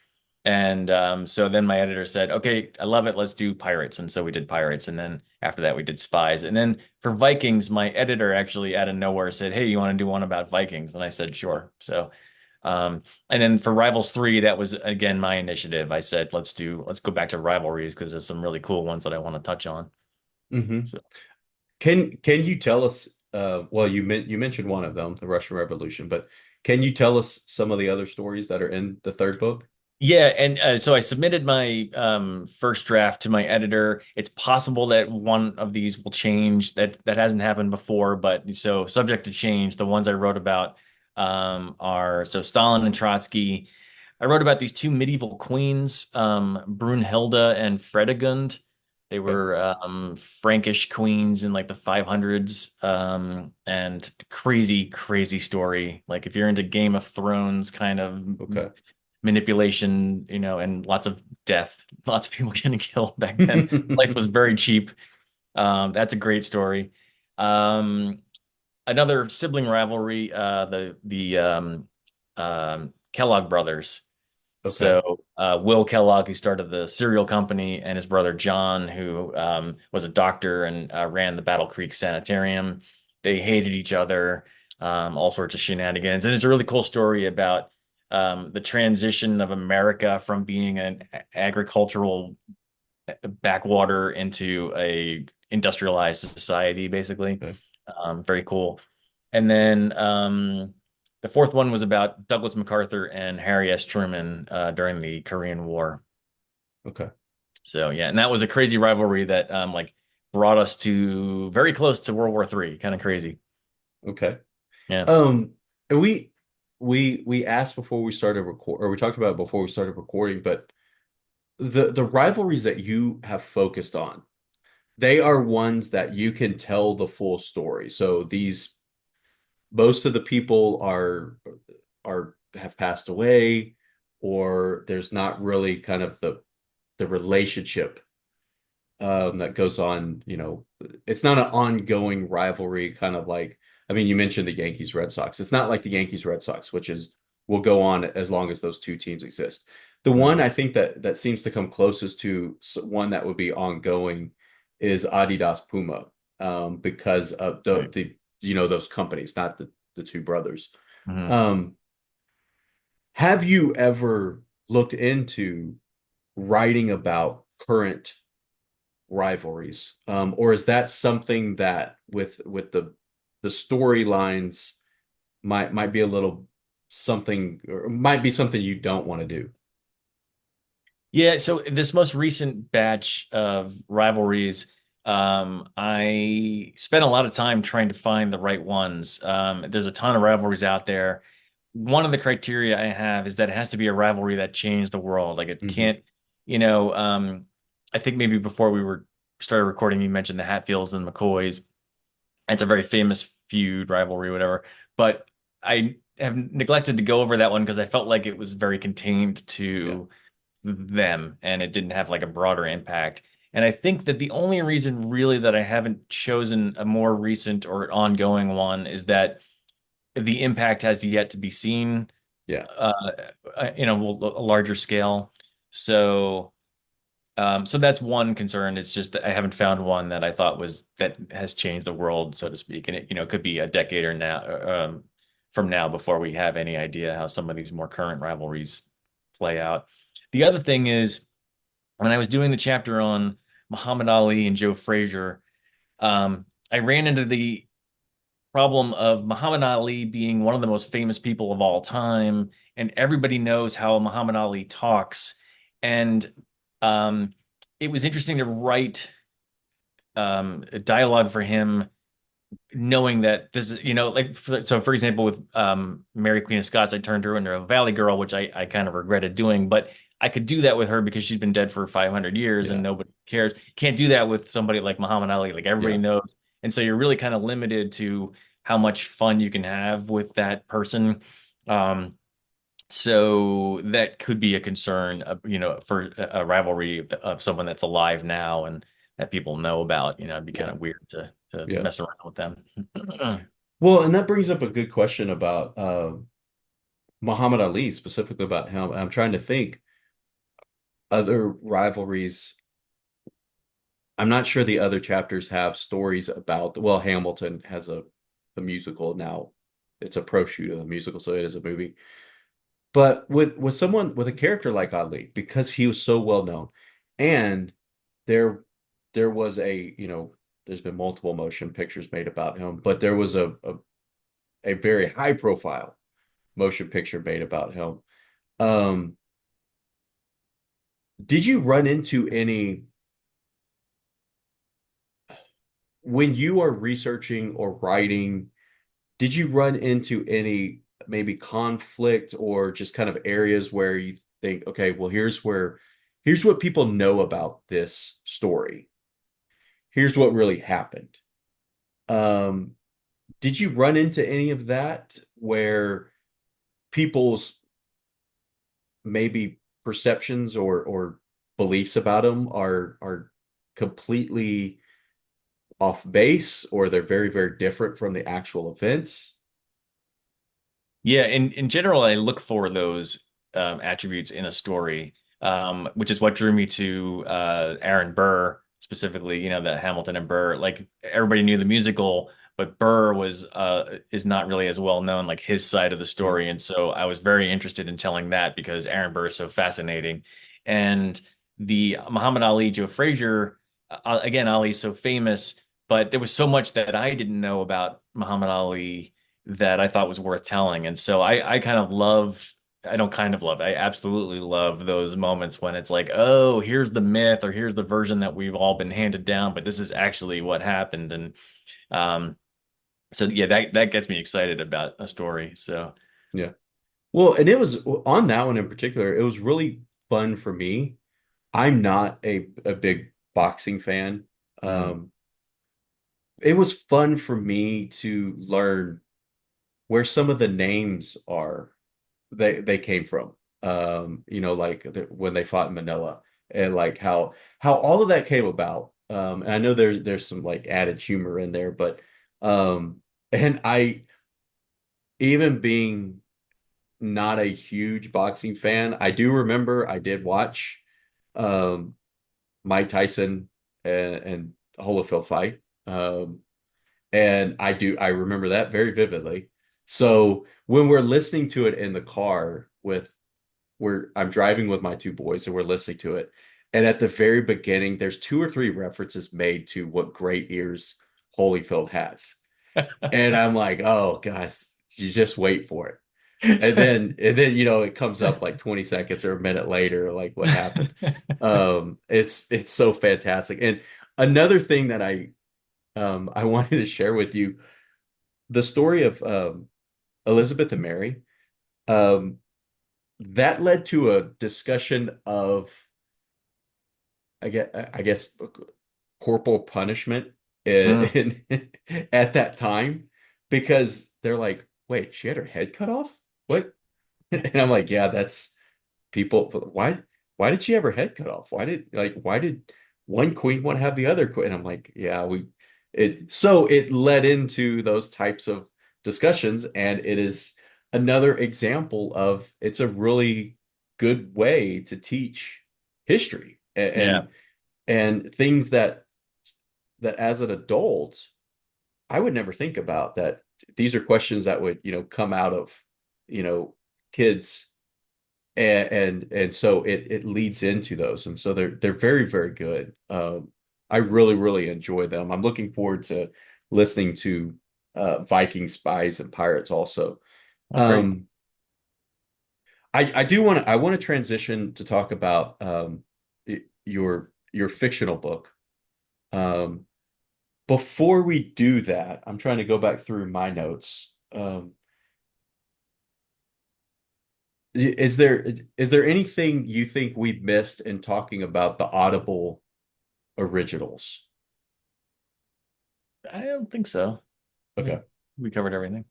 And so then my editor said, "Okay, I love it. Let's do pirates." And so we did pirates, and then after that we did spies. And then for Vikings, my editor actually out of nowhere said, "Hey, you want to do one about Vikings?" And I said, "Sure." So. And then for Rivals 3, that was again my initiative. I said, let's go back to rivalries because there's some really cool ones that I want to touch on. Hmm. So Can you tell us, well, you mentioned one of them, the Russian Revolution, but can you tell us some of the other stories that are in the third book? yeah, and so I submitted my first draft to my editor. It's possible that one of these will change. That hasn't happened before, but so subject to change. The ones I wrote about are so Stalin and Trotsky. I wrote about these two medieval queens, Brunhilde and Fredegund. They Okay. were Frankish queens in like the 500s, and crazy, crazy story. Like if you're into Game of Thrones kind of Okay. manipulation, and lots of death, lots of people getting killed back then. Life was very cheap. That's a great story. Um, Another sibling rivalry, the Kellogg brothers. Okay. So Will Kellogg, who started the cereal company, and his brother John, who was a doctor and ran the Battle Creek Sanitarium, they hated each other, all sorts of shenanigans. And it's a really cool story about the transition of America from being an agricultural backwater into a industrialized society, basically. Okay. Very cool. And then the fourth one was about Douglas MacArthur and Harry S. Truman during the Korean War. Okay. So yeah, and that was a crazy rivalry that like brought us to very close to World War III. Kind of crazy. Okay. Yeah. And we asked before we started record, or we talked about it before we started recording, but the rivalries that you have focused on, they are ones that you can tell the full story. So these most of the people are have passed away, or there's not really kind of the relationship that goes on, it's not an ongoing rivalry, kind of like, I mean, you mentioned the Yankees Red Sox. It's not like the Yankees Red Sox, which is will go on as long as those two teams exist. The one Mhm. I think that seems to come closest to one that would be ongoing is Adidas Puma, because of Right. those companies, not the two brothers. Mhm. Um, have you ever looked into writing about current rivalries? Or is that something that with the storylines might be a little something, or might be something you don't want to do? Yeah, so this most recent batch of rivalries, I spent a lot of time trying to find the right ones. There's a ton of rivalries out there. One of the criteria I have is that it has to be a rivalry that changed the world. Like it Hmm. can't, you know, um, I think maybe before we were started recording, you mentioned the Hatfields and McCoys. It's a very famous feud, rivalry, whatever. But I have neglected to go over that one because I felt like it was very contained Yeah. to them and it didn't have like a broader impact. And I think that the only reason really that I haven't chosen a more recent or ongoing one is that the impact has yet to be seen Yeah. uh, a larger scale. So so that's one concern. It's just that I haven't found one that I thought was that has changed the world, so to speak. And it could be a decade or now from now before we have any idea how some of these more current rivalries play out. The other thing is when I was doing the chapter on Muhammad Ali and Joe Frazier, I ran into the problem of Muhammad Ali being one of the most famous people of all time, and everybody knows how Muhammad Ali talks. And um, it was interesting to write a dialogue for him knowing that this is, like, so for example, with Mary Queen of Scots, I turned her into a Valley Girl, which I kind of regretted doing, but I could do that with her because she's been dead for 500 years and Yeah. nobody cares. Can't do that with somebody like Muhammad Ali, like everybody Yeah. knows. And so you're really kind of limited to how much fun you can have with that person. Um, so that could be a concern, for a rivalry of someone that's alive now and that people know about. It'd be kind Yeah. of weird to Yeah. mess around with them. Well, and that brings up a good question about Muhammad Ali, specifically about him. I'm trying to think other rivalries. I'm not sure the other chapters have stories about, well, Hamilton has a musical now. It's a pro shoot of a musical, so it is a movie. But with someone with a character like Ali, because he was so well known, and there there was a, there's been multiple motion pictures made about him, but there was a very high profile motion picture made about him. Um, did you run into any when you are researching or writing, did you run into any maybe conflict or just kind of areas where you think, okay, well, here's what people know about this story. Here's what really happened. Um, did you run into any of that where people's maybe perceptions or beliefs about them are completely off base or they're very, very different from the actual events? Yeah, in general, I look for those attributes in a story, which is what drew me to Aaron Burr specifically. You know, the Hamilton and Burr. Like everybody knew the musical, but Burr was is not really as well known, like his side of the Mm, story. And so I was very interested in telling that because Aaron Burr is so fascinating, and the Muhammad Ali, Joe Frazier. Again, Ali's so famous, but there was so much that I didn't know about Muhammad Ali that I thought was worth telling. And so I kind of love, I don't kind of love, I absolutely love those moments when it's like, oh, here's the myth or here's the version that we've all been handed down, but this is actually what happened. And um, so yeah, that gets me excited about a story. So yeah. Well, and it was on that one in particular, it was really fun for me. I'm not a big boxing fan. mm, Um, it was fun for me to learn where some of the names are they came from. Like when they fought in Manila and like how all of that came about. And I know there's some like added humor in there, but and I even being not a huge boxing fan, I do remember I did watch um Mike Tyson and Holyfield fight. And I remember that very vividly. So when we're listening to it in the car where I'm driving with my two boys and we're listening to it, and at the very beginning, there's two or three references made to what great ears Holyfield has. And I'm like, oh gosh, you just wait for it. And then it comes up like 20 seconds or a minute later, like what happened. It's so fantastic. And another thing that I wanted to share with you, the story of Elizabeth and Mary, um, that led to a discussion of I guess corporal punishment mm. in at that time because they're like, wait, she had her head cut off? What? And I'm like, yeah, that's people. Why did she have her head cut off? Why did one queen want to have the other queen? And I'm like, yeah, it led into those types of discussions, and it is another example of it's a really good way to teach history Yeah. and things that as an adult I would never think about that these are questions that would come out of you know kids and so it leads into those and so they're very very good. I really really enjoy them. I'm looking forward to listening to Viking Spies and Pirates also. Oh, great. um I want to transition to talk about your fictional book. um Before we do that, I'm trying to go back through my notes. Is there anything you think we've missed in talking about the Audible originals? I don't think so. I think Okay. we covered everything.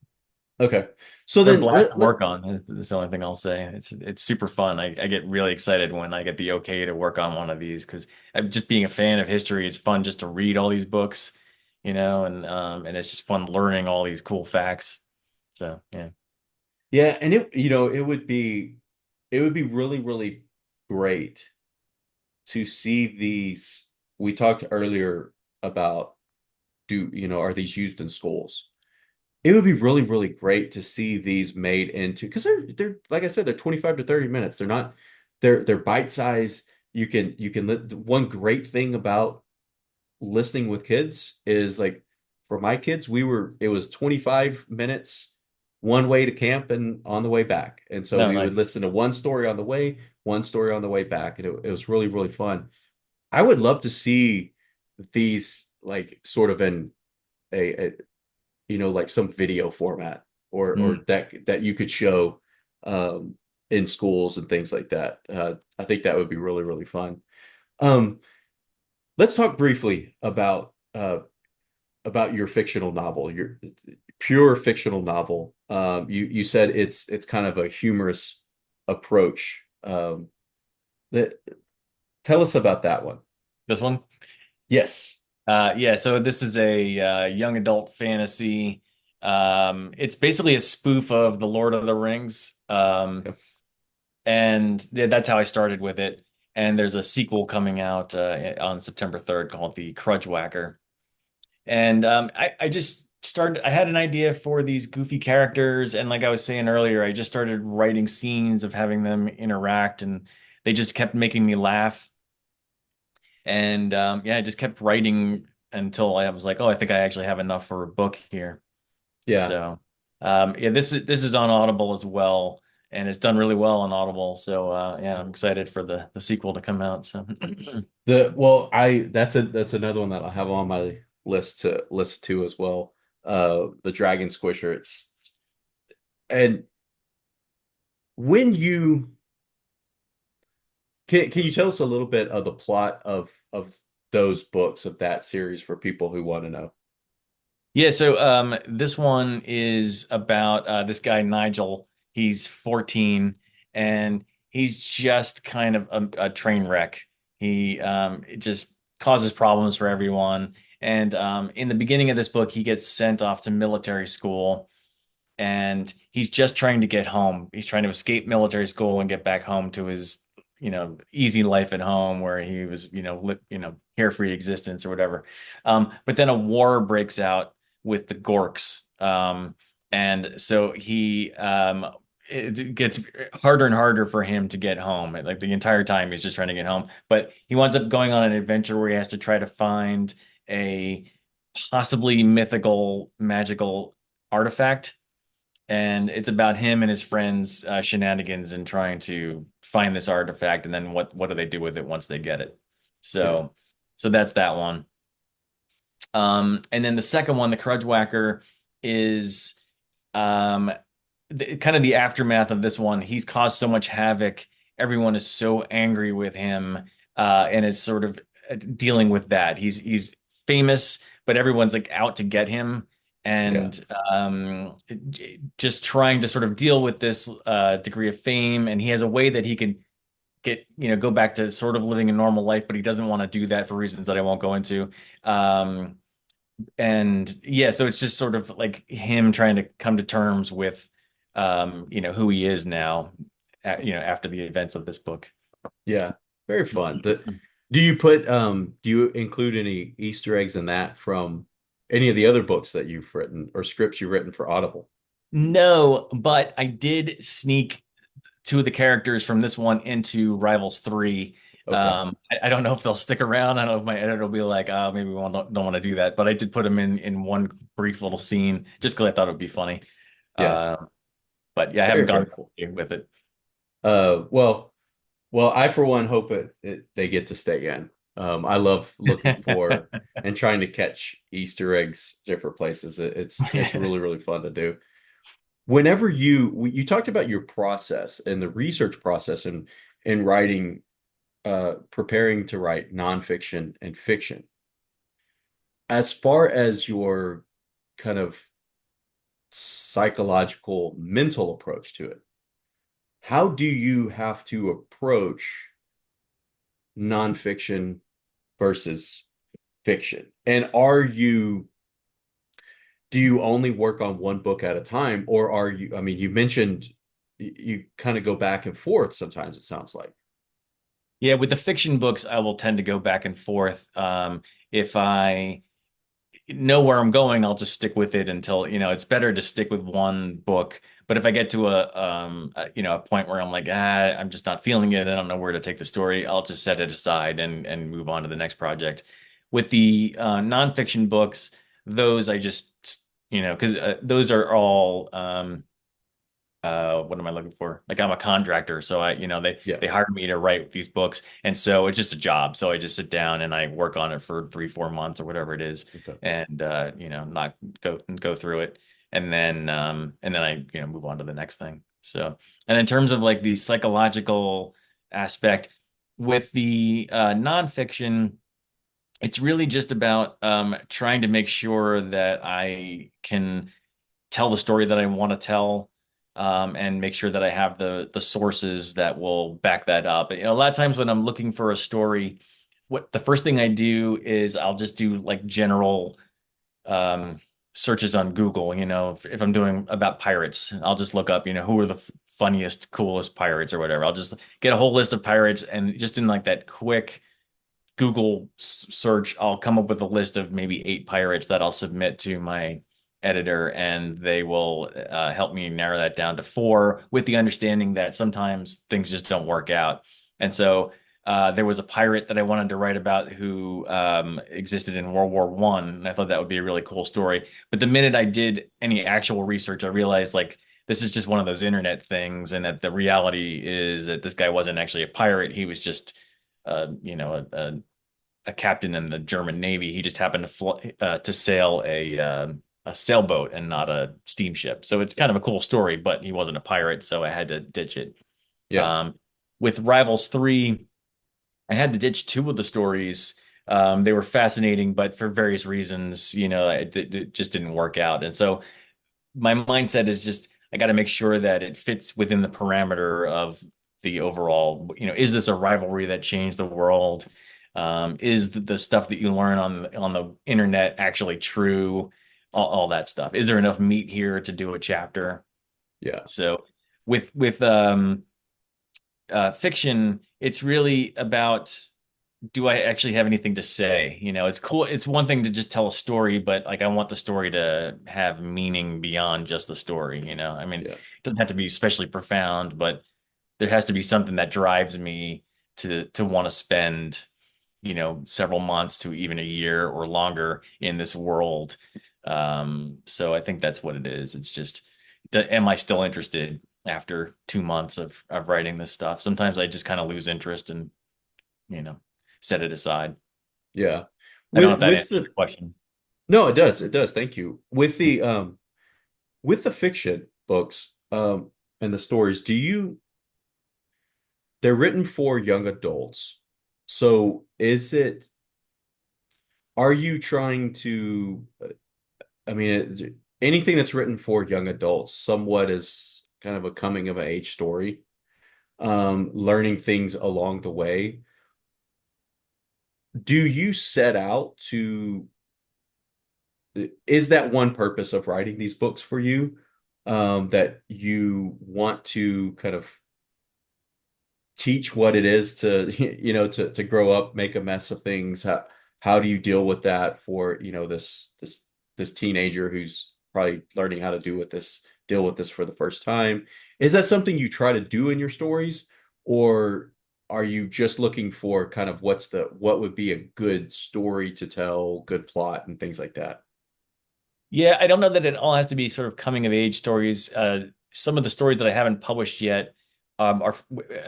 Okay. So They're a then blast to work on. That's the only thing I'll say. It's super fun. I get really excited when I get the okay to work on one of these because I'm just being a fan of history. It's fun just to read all these books, and it's just fun learning all these cool facts. So yeah. yeah, and it would be really really great to see these. We talked earlier about are these used in schools? It would be really, really great to see these made into because they're like I said, they're 25 to 30 minutes. They're bite size. You can one great thing about listening with kids is like for my kids, it was 25 minutes one way to camp and on the way back. And so No, we would nice. listen to one story on the way, one story on the way back. And it was really, really fun. I would love to see these like sort of in a like some video format Mm. or that you could show um in schools and things like that. I think that would be really, really fun. Um, let's talk briefly about your fictional novel, your pure fictional novel. You said it's kind of a humorous approach. That tell us about that one. This one? Yes. Yeah, so this is a young adult fantasy. It's basically a spoof of The Lord of the Rings. Yep. And yeah, that's how I started with it. And there's a sequel coming out on September 3rd called The Crudgewhacker. And I just started, I had an idea for these goofy characters. And like I was saying earlier, I just started writing scenes of having them interact, and they just kept making me laugh. And yeah, I just kept writing until I was like, oh, I think I actually have enough for a book here. Yeah. So yeah, this is on Audible as well, and it's done really well on Audible. So yeah, I'm excited for the sequel to come out. So The well, I that's another one that I have on my list to listen to as well. The Dragon Squisher. It's and when you can you tell us a little bit of the plot of those books of that series for people who want to know? yeah, so this one is about this guy Nigel. He's 14, and he's just kind of a train wreck. He it just causes problems for everyone. And in the beginning of this book, he gets sent off to military school, and he's just trying to get home. He's trying to escape military school and get back home to his, easy life at home where he was, carefree existence or whatever. But then a war breaks out with the Gorks. And so it gets harder and harder for him to get home. Like the entire time he's just trying to get home. But he winds up going on an adventure where he has to try to find a possibly mythical, magical artifact, and it's about him and his friends shenanigans and trying to find this artifact, and then what do they do with it once they get it. Yeah. So that's that one. And then the second one, the Crudgewhacker, is kind of the aftermath of this one. He's caused so much havoc, everyone is so angry with him, and it's sort of dealing with that. He's famous, but everyone's like out to get him, Yeah. and just trying to sort of deal with this degree of fame. And he has a way that he can go back to sort of living a normal life, but he doesn't want to do that for reasons that I won't go into. Um, and yeah, so it's just sort of like him trying to come to terms with who he is now, after the events of this book. Yeah. Very fun. Do you include any Easter eggs in that from any of the other books that you've written or scripts you've written for Audible? No, but I did sneak two of the characters from this one into Rivals 3. Okay. I don't know if they'll stick around. I don't know if my editor will be like, oh, maybe we don't want to do that. But I did put them in one brief little scene just because I thought it would be funny. Yeah. Uh, but yeah, I haven't Very, gone very cool. with it. Well, I for one hope they get to stay in. I love looking for and trying to catch Easter eggs different places. It's really, really fun to do. Whenever you talked about your process and the research process in writing, preparing to write nonfiction and fiction. As far as your kind of psychological mental approach to it, how do you have to approach nonfiction versus fiction? And do you only work on one book at a time, or I mean, you mentioned you kind of go back and forth sometimes, it sounds like. Yeah, with the fiction books, I will tend to go back and forth. If I know where I'm going, I'll just stick with it until, it's better to stick with one book. But if I get to a point where I'm like, I'm just not feeling it, I don't know where to take the story, I'll just set it aside and move on to the next project. With the nonfiction books, those I just, because those are all what am I looking for? Like I'm a contractor, so they Yeah. they hired me to write these books, and so it's just a job. So I just sit down and I work on it for 3, 4 months or whatever it is, Okay. and not go through it, and then I move on to the next thing. So, and in terms of like the psychological aspect with the nonfiction, it's really just about trying to make sure that I can tell the story that I want to tell, and make sure that I have the sources that will back that up. A lot of times when I'm looking for a story, what the first thing I do is I'll just do like general um, searches on Google. If I'm doing about pirates, I'll just look up, who are the funniest, coolest pirates or whatever. I'll just get a whole list of pirates and just in like that quick Google search, I'll come up with a list of maybe 8 pirates that I'll submit to my editor, and they will help me narrow that down to 4, with the understanding that sometimes things just don't work out. And so there was a pirate that I wanted to write about who existed in World War One, and I thought that would be a really cool story. But the minute I did any actual research, I realized like this is just one of those internet things, and that the reality is that this guy wasn't actually a pirate. He was just a captain in the German Navy. He just happened to sail a sailboat and not a steamship. So it's kind of a cool story, but he wasn't a pirate, so I had to ditch it. Yeah. Um, with Rivals 3, I had to ditch 2 of the stories. They were fascinating, but for various reasons, it just didn't work out. And so my mindset is just I got to make sure that it fits within the parameter of the overall, is this a rivalry that changed the world? Is the stuff that you learn on the internet actually true? All that stuff. Is there enough meat here to do a chapter? Yeah. So with fiction, it's really about, do I actually have anything to say? It's cool. It's one thing to just tell a story, but like I want the story to have meaning beyond just the story. I mean, it Yeah. doesn't have to be especially profound, but there has to be something that drives me to want to spend, several months to even a year or longer in this world. So I think that's what it is. It's just, am I still interested after 2 months of writing this stuff? Sometimes I just kind of lose interest and, you know, set it aside. Yeah. I don't know if With that with answers the your question. No, it does. It does. Thank you. With the fiction books and the stories, they're written for young adults. So are you trying to I mean anything that's written for young adults somewhat is kind of a coming of age story, learning things along the way. Do you set out to is that one purpose of writing these books for you? That you want to kind of teach what it is to, to grow up, make a mess of things. How do you deal with that for, this teenager who's probably learning how to deal with this for the first time? Is that something you try to do in your stories, or are you just looking for kind of what would be a good story to tell, good plot and things like that? Yeah, I don't know that it all has to be sort of coming of age stories. Some of the stories that I haven't published yet are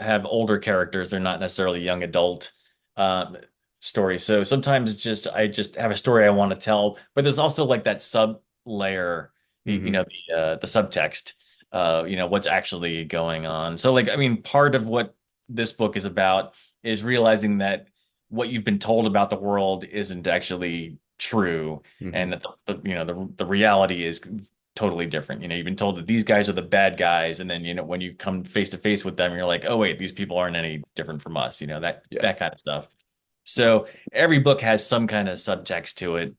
have older characters. They're not necessarily young adult um, stories. So sometimes it's just I just have a story I want to tell, but there's also like that sub layer, Hmm. the subtext, what's actually going on. So like I mean, part of what this book is about is realizing that what you've been told about the world isn't actually true, and Hmm. that the reality is totally different. You've been told that these guys are the bad guys, and then when you come face to face with them, you're like, oh wait, these people aren't any different from us. That Yeah. that kind of stuff. So every book has some kind of subtext to it,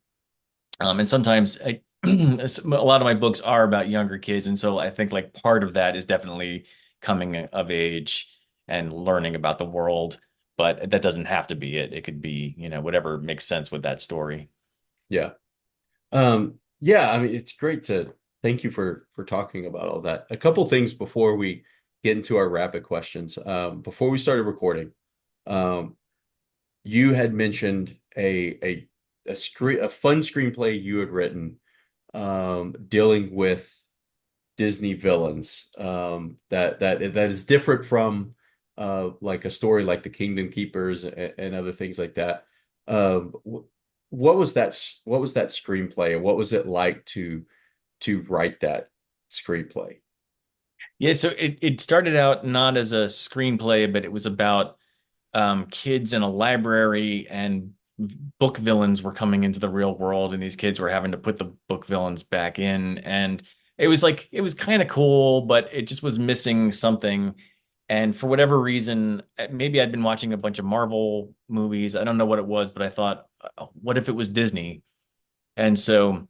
and sometimes a lot of my books are about younger kids, and so I think like part of that is definitely coming of age and learning about the world. But that doesn't have to be it. It could be, whatever makes sense with that story. Yeah. Yeah, I mean, it's great to thank you for talking about all that. A couple things before we get into our rapid questions. Before we started recording, um, you had mentioned a a fun screenplay you had written, dealing with Disney villains, that is different from like a story like The Kingdom Keepers and other things like that. What was what was that screenplay, and what was it like to write that screenplay? Yeah, so it started out not as a screenplay, but it was about kids in a library, and book villains were coming into the real world, and these kids were having to put the book villains back in. And it was kind of cool, but it just was missing something. And for whatever reason, maybe I'd been watching a bunch of Marvel movies. I don't know what it was, but I thought, what if it was Disney? And so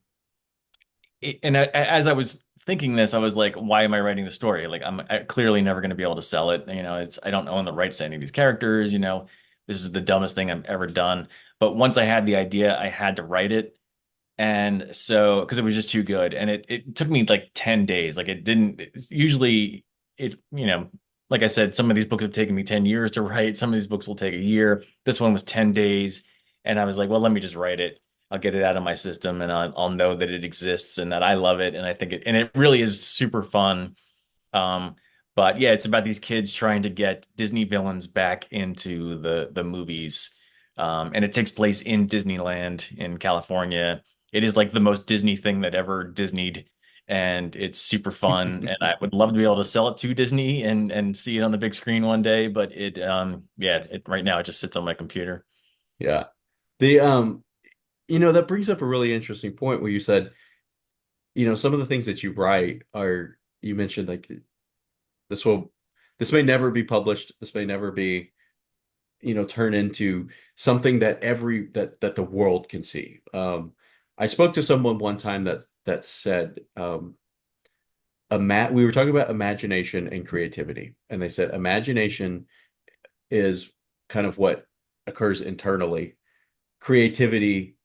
as I was thinking this, I was like, why am I writing the story? Like, I'm clearly never going to be able to sell it. I don't own the rights to any of these characters. This is the dumbest thing I've ever done. But once I had the idea, I had to write it. And so, because it was just too good. And it took me like 10 days. Like, it didn't, usually, it, like I said, some of these books have taken me 10 years to write. Some of these books will take a year. This one was 10 days. And I was like, well, let me just write it. I'll get it out of my system, and I'll know that it exists and that I love it. And I think and it really is super fun. Um, but yeah, it's about these kids trying to get Disney villains back into the movies. And it takes place in Disneyland in California. It is like the most Disney thing that ever Disneyed, and it's super fun. And I would love to be able to sell it to Disney and see it on the big screen one day. But right now it just sits on my computer. Yeah. The that brings up a really interesting point where you said, some of the things that you write are, you mentioned like this will this may never be published, this may never be, turn into something that that the world can see. I spoke to someone one time that said, we were talking about imagination and creativity, and they said imagination is kind of what occurs internally. Creativity,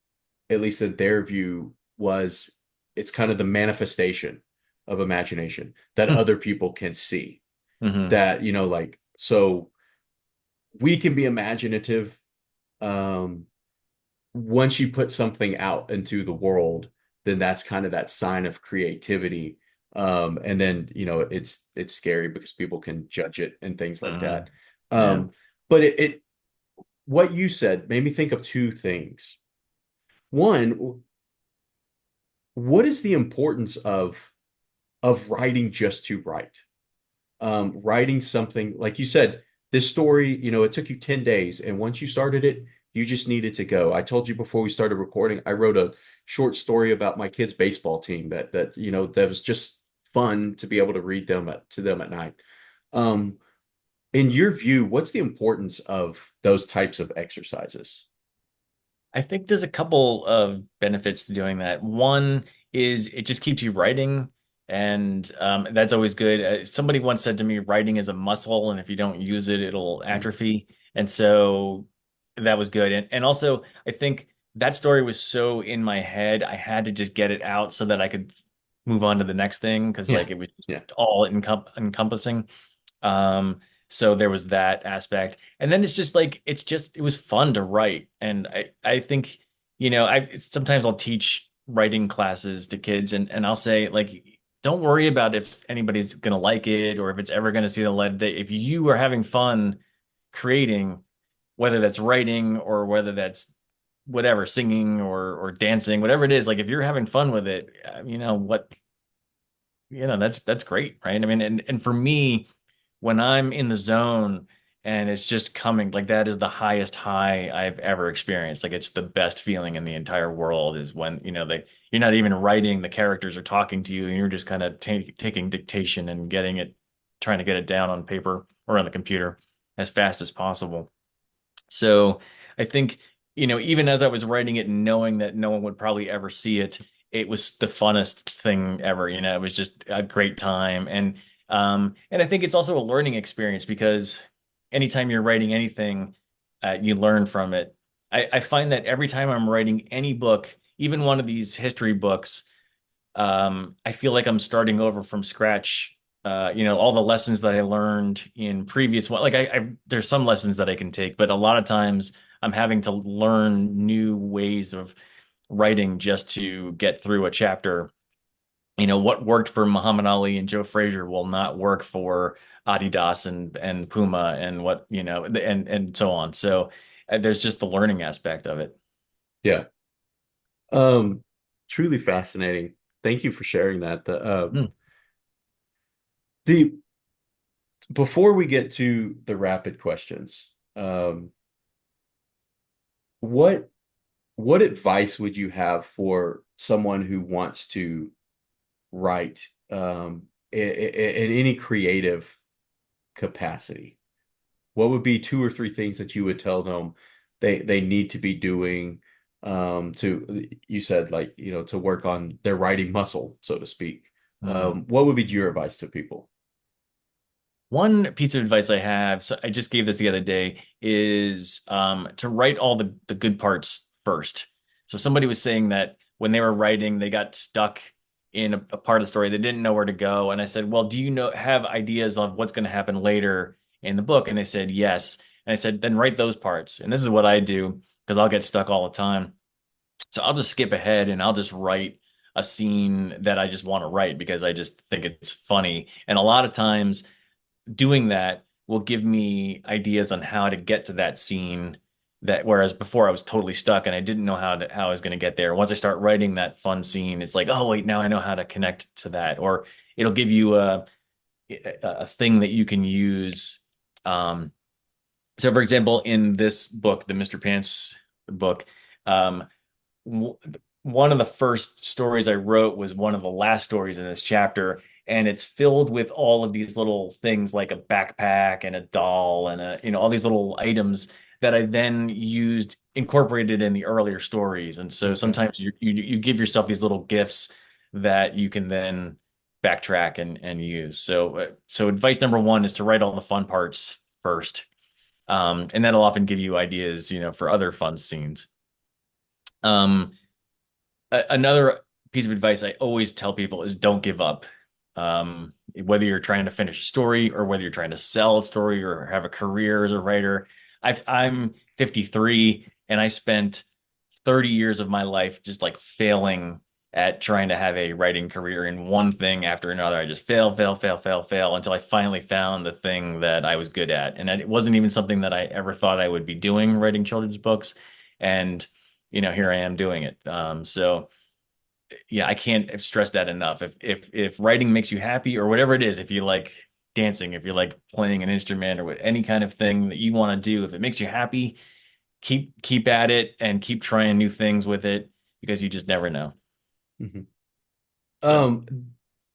at least in their view, was it's kind of the manifestation of imagination that other people can see. Hmm. That, like, so we can be imaginative, um, once you put something out into the world, then that's kind of that sign of creativity. And then, it's scary because people can judge it and things like Hmm. that. Yeah. Um, but what you said made me think of two things. One, what is the importance of writing just to write? Writing something like you said, this story, it took you 10 days, and once you started it, you just needed to go. I told you before we started recording, I wrote a short story about my kids' baseball team that was just fun to be able to read to them at night. Um, in your view, what's the importance of those types of exercises? I think there's a couple of benefits to doing that. One is it just keeps you writing, and that's always good. Somebody once said to me, writing is a muscle, and if you don't use it, it'll atrophy. And so that was good. And also, I think that story was so in my head, I had to just get it out so that I could move on to the next thing, because Yeah. like it was just Yeah. all encompassing. Um, so there was that aspect. And then it's just like it was fun to write. And I think, I sometimes I'll teach writing classes to kids, and I'll say, like, don't worry about if anybody's gonna like it or if it's ever gonna see the light of day. If you are having fun creating, whether that's writing or whether that's whatever, singing or dancing, whatever it is, like if you're having fun with it, that's great, right? I mean, and for me, when I'm in the zone and it's just coming, like that is the highest high I've ever experienced. Like it's the best feeling in the entire world is when, you're not even writing, the characters are talking to you and you're just kind of taking dictation and trying to get it down on paper or on the computer as fast as possible. So I think, even as I was writing it and knowing that no one would probably ever see it, it was the funnest thing ever. It was just a great time. And I think it's also a learning experience because anytime you're writing anything, you learn from it. I find that every time I'm writing any book, even one of these history books, I feel like I'm starting over from scratch. All the lessons that I learned in previous one, like there's some lessons that I can take, but a lot of times I'm having to learn new ways of writing just to get through a chapter. What worked for Muhammad Ali and Joe Frazier will not work for Adidas and Puma and and so on. So there's just the learning aspect of it. Yeah. Um, Truly fascinating. Thank you for sharing that. Hmm. The before we get to the rapid questions, um, what what advice would you have for someone who wants to write in any creative capacity? What would be two or three things that you would tell them they need to be doing to you said like to work on their writing muscle, so to speak. Hmm. What would be your advice to people? One piece of advice I have, so I just gave this the other day, is to write all the good parts first. So somebody was saying that when they were writing, they got stuck in a part of the story. They didn't know where to go. And I said, well, do you have ideas of what's going to happen later in the book? And they said, yes. And I said, then write those parts. And this is what I do because I'll get stuck all the time. So I'll just skip ahead and I'll just write a scene that I just want to write because I just think it's funny. And a lot of times, doing that will give me ideas on how to get to that scene, that whereas before I was totally stuck and I didn't know how I was going to get there. Once I start writing that fun scene, it's like, oh wait, now I know how to connect to that. Or it'll give you a thing that you can use. So for example, in this book, the Mr. Pants book, um, w- one of the first stories I wrote was one of the last stories in this chapter, and it's filled with all of these little things like a backpack and a doll and all these little items that I then used incorporated in the earlier stories. And so Okay. sometimes you give yourself these little gifts that you can then backtrack and use. So advice number one is to write all the fun parts first. And that'll often give you ideas, for other fun scenes. Um, Another piece of advice I always tell people is don't give up. Whether you're trying to finish a story or whether you're trying to sell a story or have a career as a writer. I'm 53 and I spent 30 years of my life just like failing at trying to have a writing career in one thing after another. I just fail, fail, fail, fail, fail until I finally found the thing that I was good at. And it wasn't even something that I ever thought I would be doing, writing children's books. And here I am doing it. So yeah, I can't stress that enough. If writing makes you happy or whatever it is, if you like dancing, if you like playing an instrument or any kind of thing that you want to do, if it makes you happy, keep at it and keep trying new things with it because you just never know. Mhm. So, Um,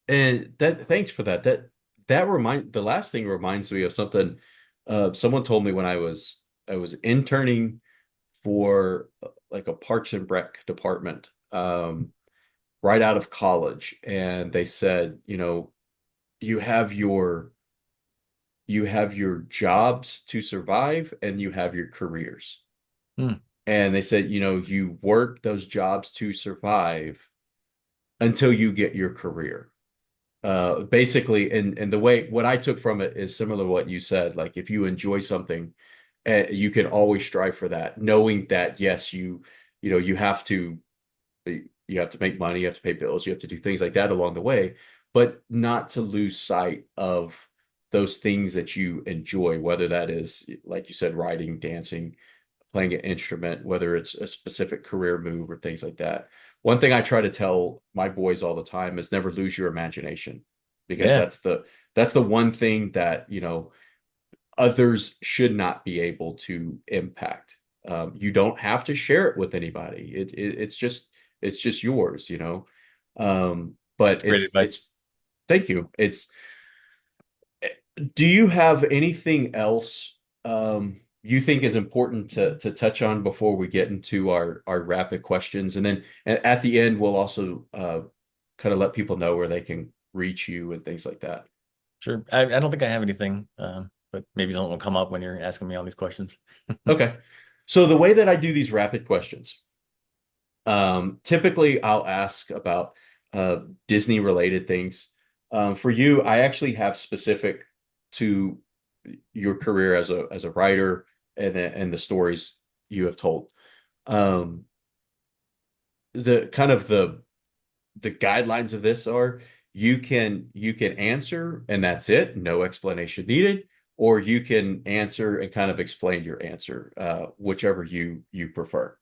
and that thanks for that. The last thing reminds me of something someone told me when I was interning for like a Parks and Rec department right out of college, and they said, you have your you have your jobs to survive and you have your careers. hmm, And they said, you work those jobs to survive until you get your career. Basically, and the way what I took from it is similar to what you said. Like if you enjoy something, you can always strive for that, knowing that yes, you have to make money, you have to pay bills, you have to do things like that along the way, but not to lose sight of those things that you enjoy, whether that is, like you said, writing, dancing, playing an instrument, whether it's a specific career move or things like that. One thing I try to tell my boys all the time is never lose your imagination because yeah, that's the one thing that, others should not be able to impact. You don't have to share it with anybody. It's just yours. But it's great advice. it's thank you. Do you have anything else you think is important to touch on before we get into our rapid questions? And then at the end, we'll also kind of let people know where they can reach you and things like that. Sure. I don't think I have anything, but maybe something will come up when you're asking me all these questions. Okay. So the way that I do these rapid questions, typically I'll ask about uh, Disney related things. For you, I actually have specific to your career as a writer and the stories. you have told. Um, the kind of the guidelines of this are you can answer and that's it, no explanation needed, or you can answer and kind of explain your answer, whichever you prefer.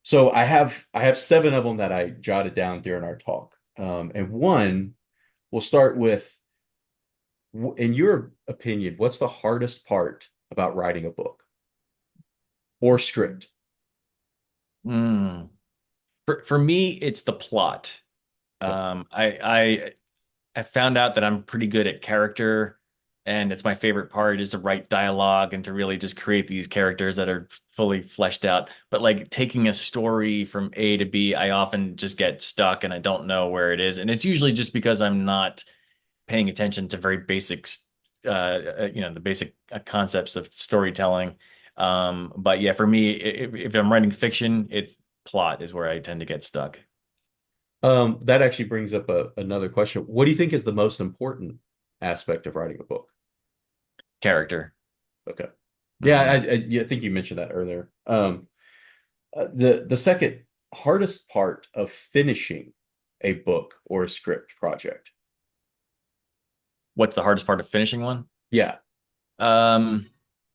So I have seven of them that I jotted down during our talk. And one, we'll start with, in your opinion, what's the hardest part about writing a book or script? Hmm. For me, it's the plot. Okay. I found out that I'm pretty good at character, and it's my favorite part is to write dialogue and to really just create these characters that are fully fleshed out. But like taking a story from A to B, I often just get stuck and I don't know where it is. And it's usually just because I'm not paying attention to very basics, the basic concepts of storytelling. But yeah, for me, if I'm writing fiction, it's plot is where I tend to get stuck. That actually brings up another question. What do you think is the most important aspect of writing a book? Character. Okay. Yeah, Hmm. yeah, I think you mentioned that earlier. The second hardest part of finishing a book or a script project. What's the hardest part of finishing one? Yeah. Um,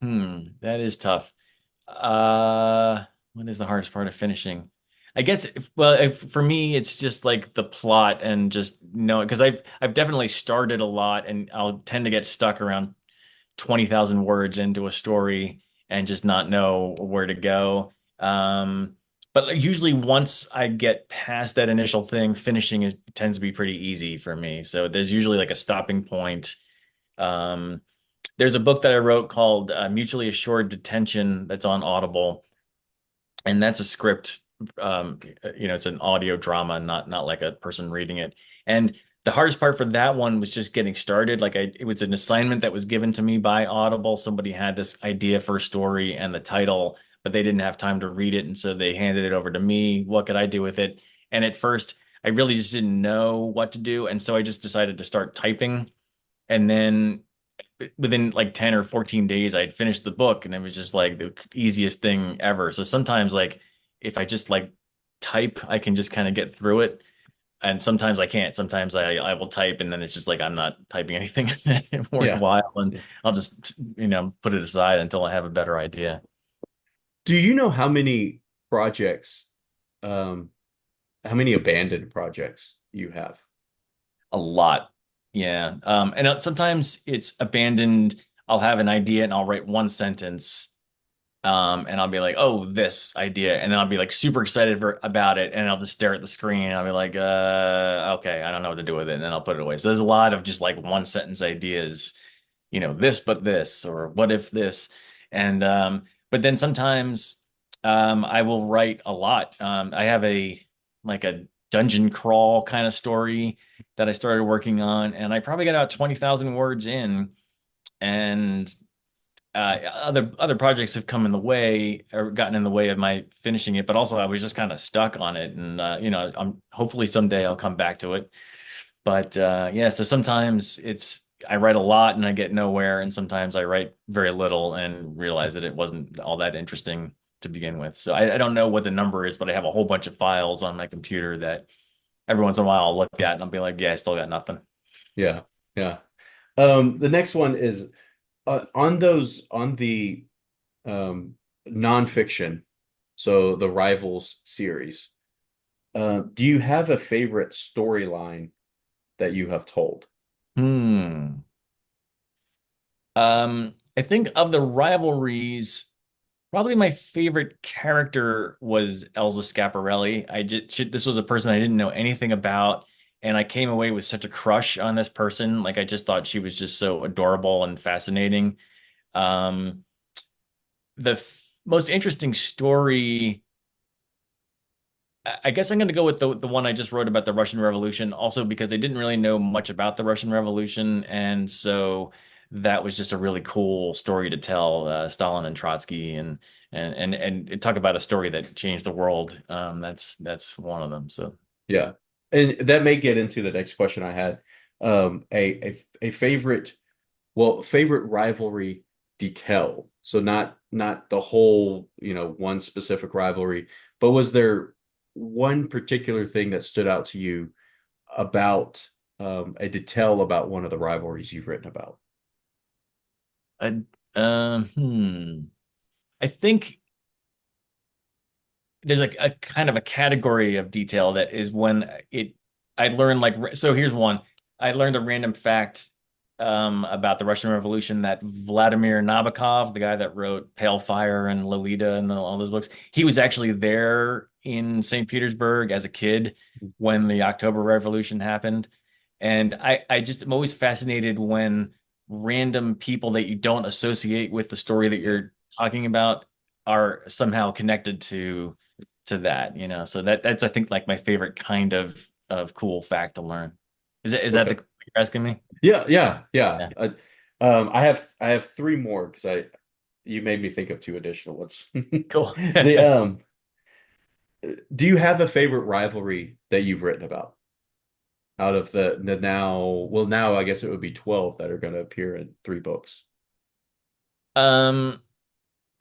that is tough. What is the hardest part of finishing? I guess, for me, it's just like the plot and just knowing, because I've definitely started a lot and I'll tend to get stuck around 20,000 words into a story and just not know where to go. But usually once I get past that initial thing, finishing tends to be pretty easy for me. So there's usually like a stopping point. Um, there's a book that I wrote called Mutually Assured Detention that's on Audible, and that's a script. It's an audio drama, not like a person reading it. And the hardest part for that one was just getting started. It was an assignment that was given to me by Audible. Somebody had this idea for a story and the title, but they didn't have time to read it, and so they handed it over to me. What could I do with it? And at first, I really just didn't know what to do, and so I just decided to start typing. And then within like 10 or 14 days I'd finished the book and it was just like the easiest thing ever. So sometimes like if I just like type, I can just kind of get through it. And sometimes I can't. Sometimes I will type and then it's just like I'm not typing anything Yeah. worthwhile and I'll just put it aside until I have a better idea. Do you know how many projects, um, how many abandoned projects you have? A lot. Yeah. And sometimes it's abandoned. I'll have an idea and I'll write one sentence. And I'll be like, oh, this idea. And then I'll be like super excited about it. And I'll just stare at the screen. And I'll be like, okay, I don't know what to do with it. And then I'll put it away. So there's a lot of just like one sentence ideas, this, but this, or what if this? And, but then sometimes, I will write a lot. I have like a dungeon crawl kind of story that I started working on. And I probably got out 20,000 words in. And other projects have come in the way or gotten in the way of my finishing it, but also I was just kind of stuck on it, and I'm hopefully someday I'll come back to it. But yeah, so sometimes I write a lot and I get nowhere, and sometimes I write very little and realize that it wasn't all that interesting to begin with. So I don't know what the number is, but I have a whole bunch of files on my computer that every once in a while I'll look at and I'll be like, yeah, I still got nothing. Yeah. Yeah. The next one is on the um, nonfiction, so the Rivals series. Do you have a favorite storyline that you have told? Hmm. I think of the rivalries. Probably my favorite character was Elsa Scaparelli. This was a person I didn't know anything about, and I came away with such a crush on this person. Like I just thought she was just so adorable and fascinating. Um, the most interesting story, I guess I'm going to go with the one I just wrote about the Russian Revolution, also because they didn't really know much about the Russian Revolution, and so that was just a really cool story to tell, Stalin and Trotsky, and talk about a story that changed the world. That's one of them. So, Yeah. And that may get into the next question I had. A favorite, well, favorite rivalry detail? So not the whole, one specific rivalry, but was there one particular thing that stood out to you about a detail about one of the rivalries you've written about? I, hmm. I think there's like a kind of a category of detail that is when I learned like so here's one. I learned a random fact about the Russian Revolution that Vladimir Nabokov, the guy that wrote Pale Fire and Lolita and all those books, he was actually there in St. Petersburg as a kid when the October Revolution happened. And I just am always fascinated when random people that you don't associate with the story that you're talking about are somehow connected to that, you know. So that's I think like my favorite kind of cool fact to learn. Is that the Okay. you're asking me? Yeah, yeah, yeah. Yeah. I have three more because I you made me think of two additional ones. Cool. The do you have a favorite rivalry that you've written about out of the now, well, now I guess it would be 12 that are going to appear in three books. Um,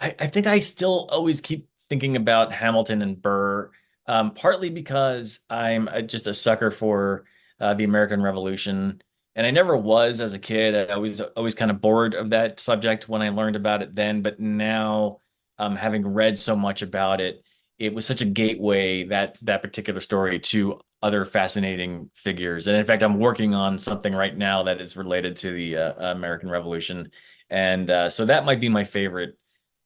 I think I still always keep thinking about Hamilton and Burr, partly because I'm just a sucker for the American Revolution, and I never was as a kid. I was always kind of bored of that subject when I learned about it then, but now, having read so much about it, it was such a gateway that particular story to other fascinating figures. And in fact, I'm working on something right now that is related to the American Revolution, and so that might be my favorite.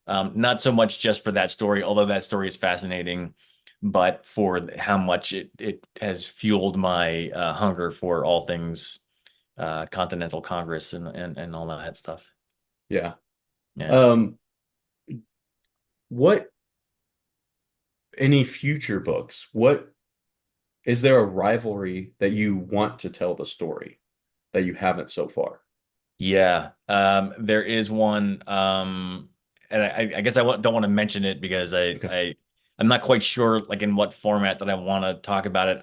Not so much just for that story, although that story is fascinating, but for how much it has fueled my hunger for all things Continental Congress and all that stuff. Yeah. Yeah. Um, what any future books? What is there a rivalry that you want to tell the story that you haven't so far? Yeah. There is one, and I guess don't want to mention it because Okay. I'm not quite sure like in what format that I want to talk about it.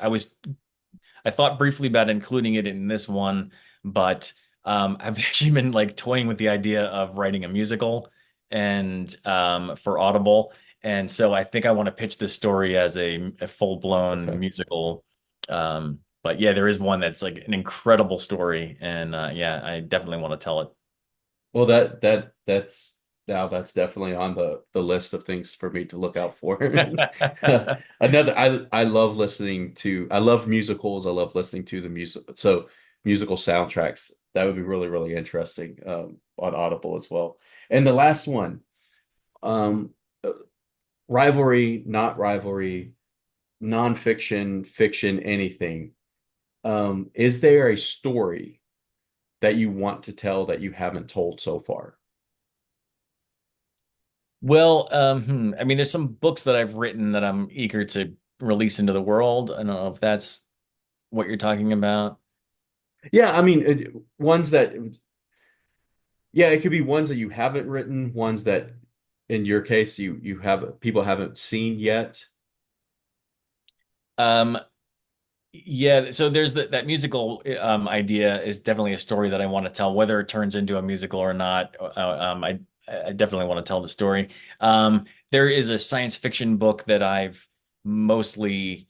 I thought briefly about including it in this one, but I've actually been like toying with the idea of writing a musical and for Audible. And so I think I want to pitch this story as a full-blown Okay. musical. But yeah, there is one that's like an incredible story, and yeah, I definitely want to tell it. Well, that's now that's definitely on the list of things for me to look out for. Another, I love musicals. I love listening to the music. So musical soundtracks, that would be really, really interesting on Audible as well. And the last one, um, uh, rivalry, not rivalry, nonfiction, fiction, anything. Is there a story that you want to tell that you haven't told so far? Well, I mean, there's some books that I've written that I'm eager to release into the world. I don't know if that's what you're talking about. Yeah, I mean, ones that, yeah, it could be ones that you haven't written, ones that, in your case, you have people haven't seen yet. Um, Yeah, so there's that musical idea is definitely a story that I want to tell, whether it turns into a musical or not. I definitely want to tell the story. There is a science fiction book that I've mostly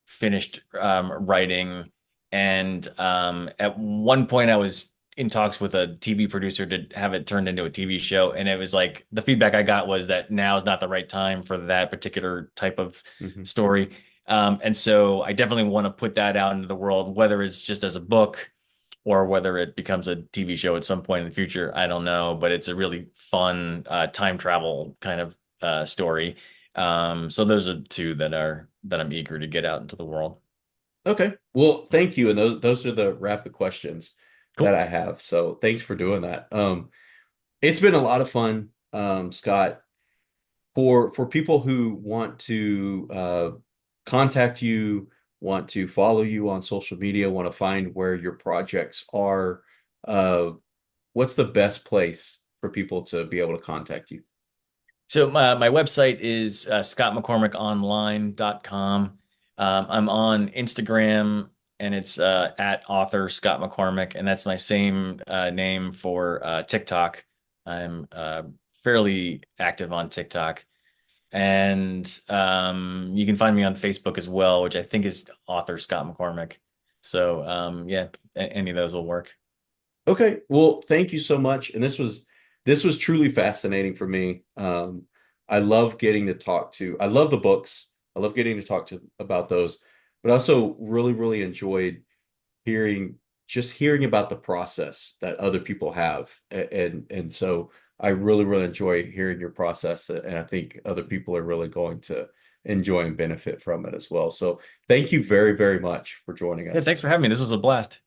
finished writing, and at one point I was in talks with a TV producer to have it turned into a TV show, and it was like the feedback I got was that now is not the right time for that particular type of Hmm. story. And so I definitely want to put that out into the world, whether it's just as a book or whether it becomes a TV show at some point in the future. I don't know, but it's a really fun time travel kind of story. So those are two that I'm eager to get out into the world. Okay. Well, thank you. And those are the rapid questions that Cool. I have. So thanks for doing that. It's been a lot of fun, Scott. For people who want to contact you, want to follow you on social media, want to find where your projects are, uh, what's the best place for people to be able to contact you? So my website is scottmccormickonline.com. I'm on Instagram and it's at author Scott McCormick, and that's my same name for TikTok. I'm fairly active on TikTok. And you can find me on Facebook as well, which I think is author Scott McCormick. So yeah, any of those will work. Okay, well, thank you so much. And this was truly fascinating for me. I love getting to talk to. I love the books. I love getting to talk to about those, but I also really, really enjoyed hearing hearing about the process that other people have. And so I really, really enjoy hearing your process, and I think other people are really going to enjoy and benefit from it as well. So thank you very, very much for joining Yeah, thanks us. for having me. This was a blast.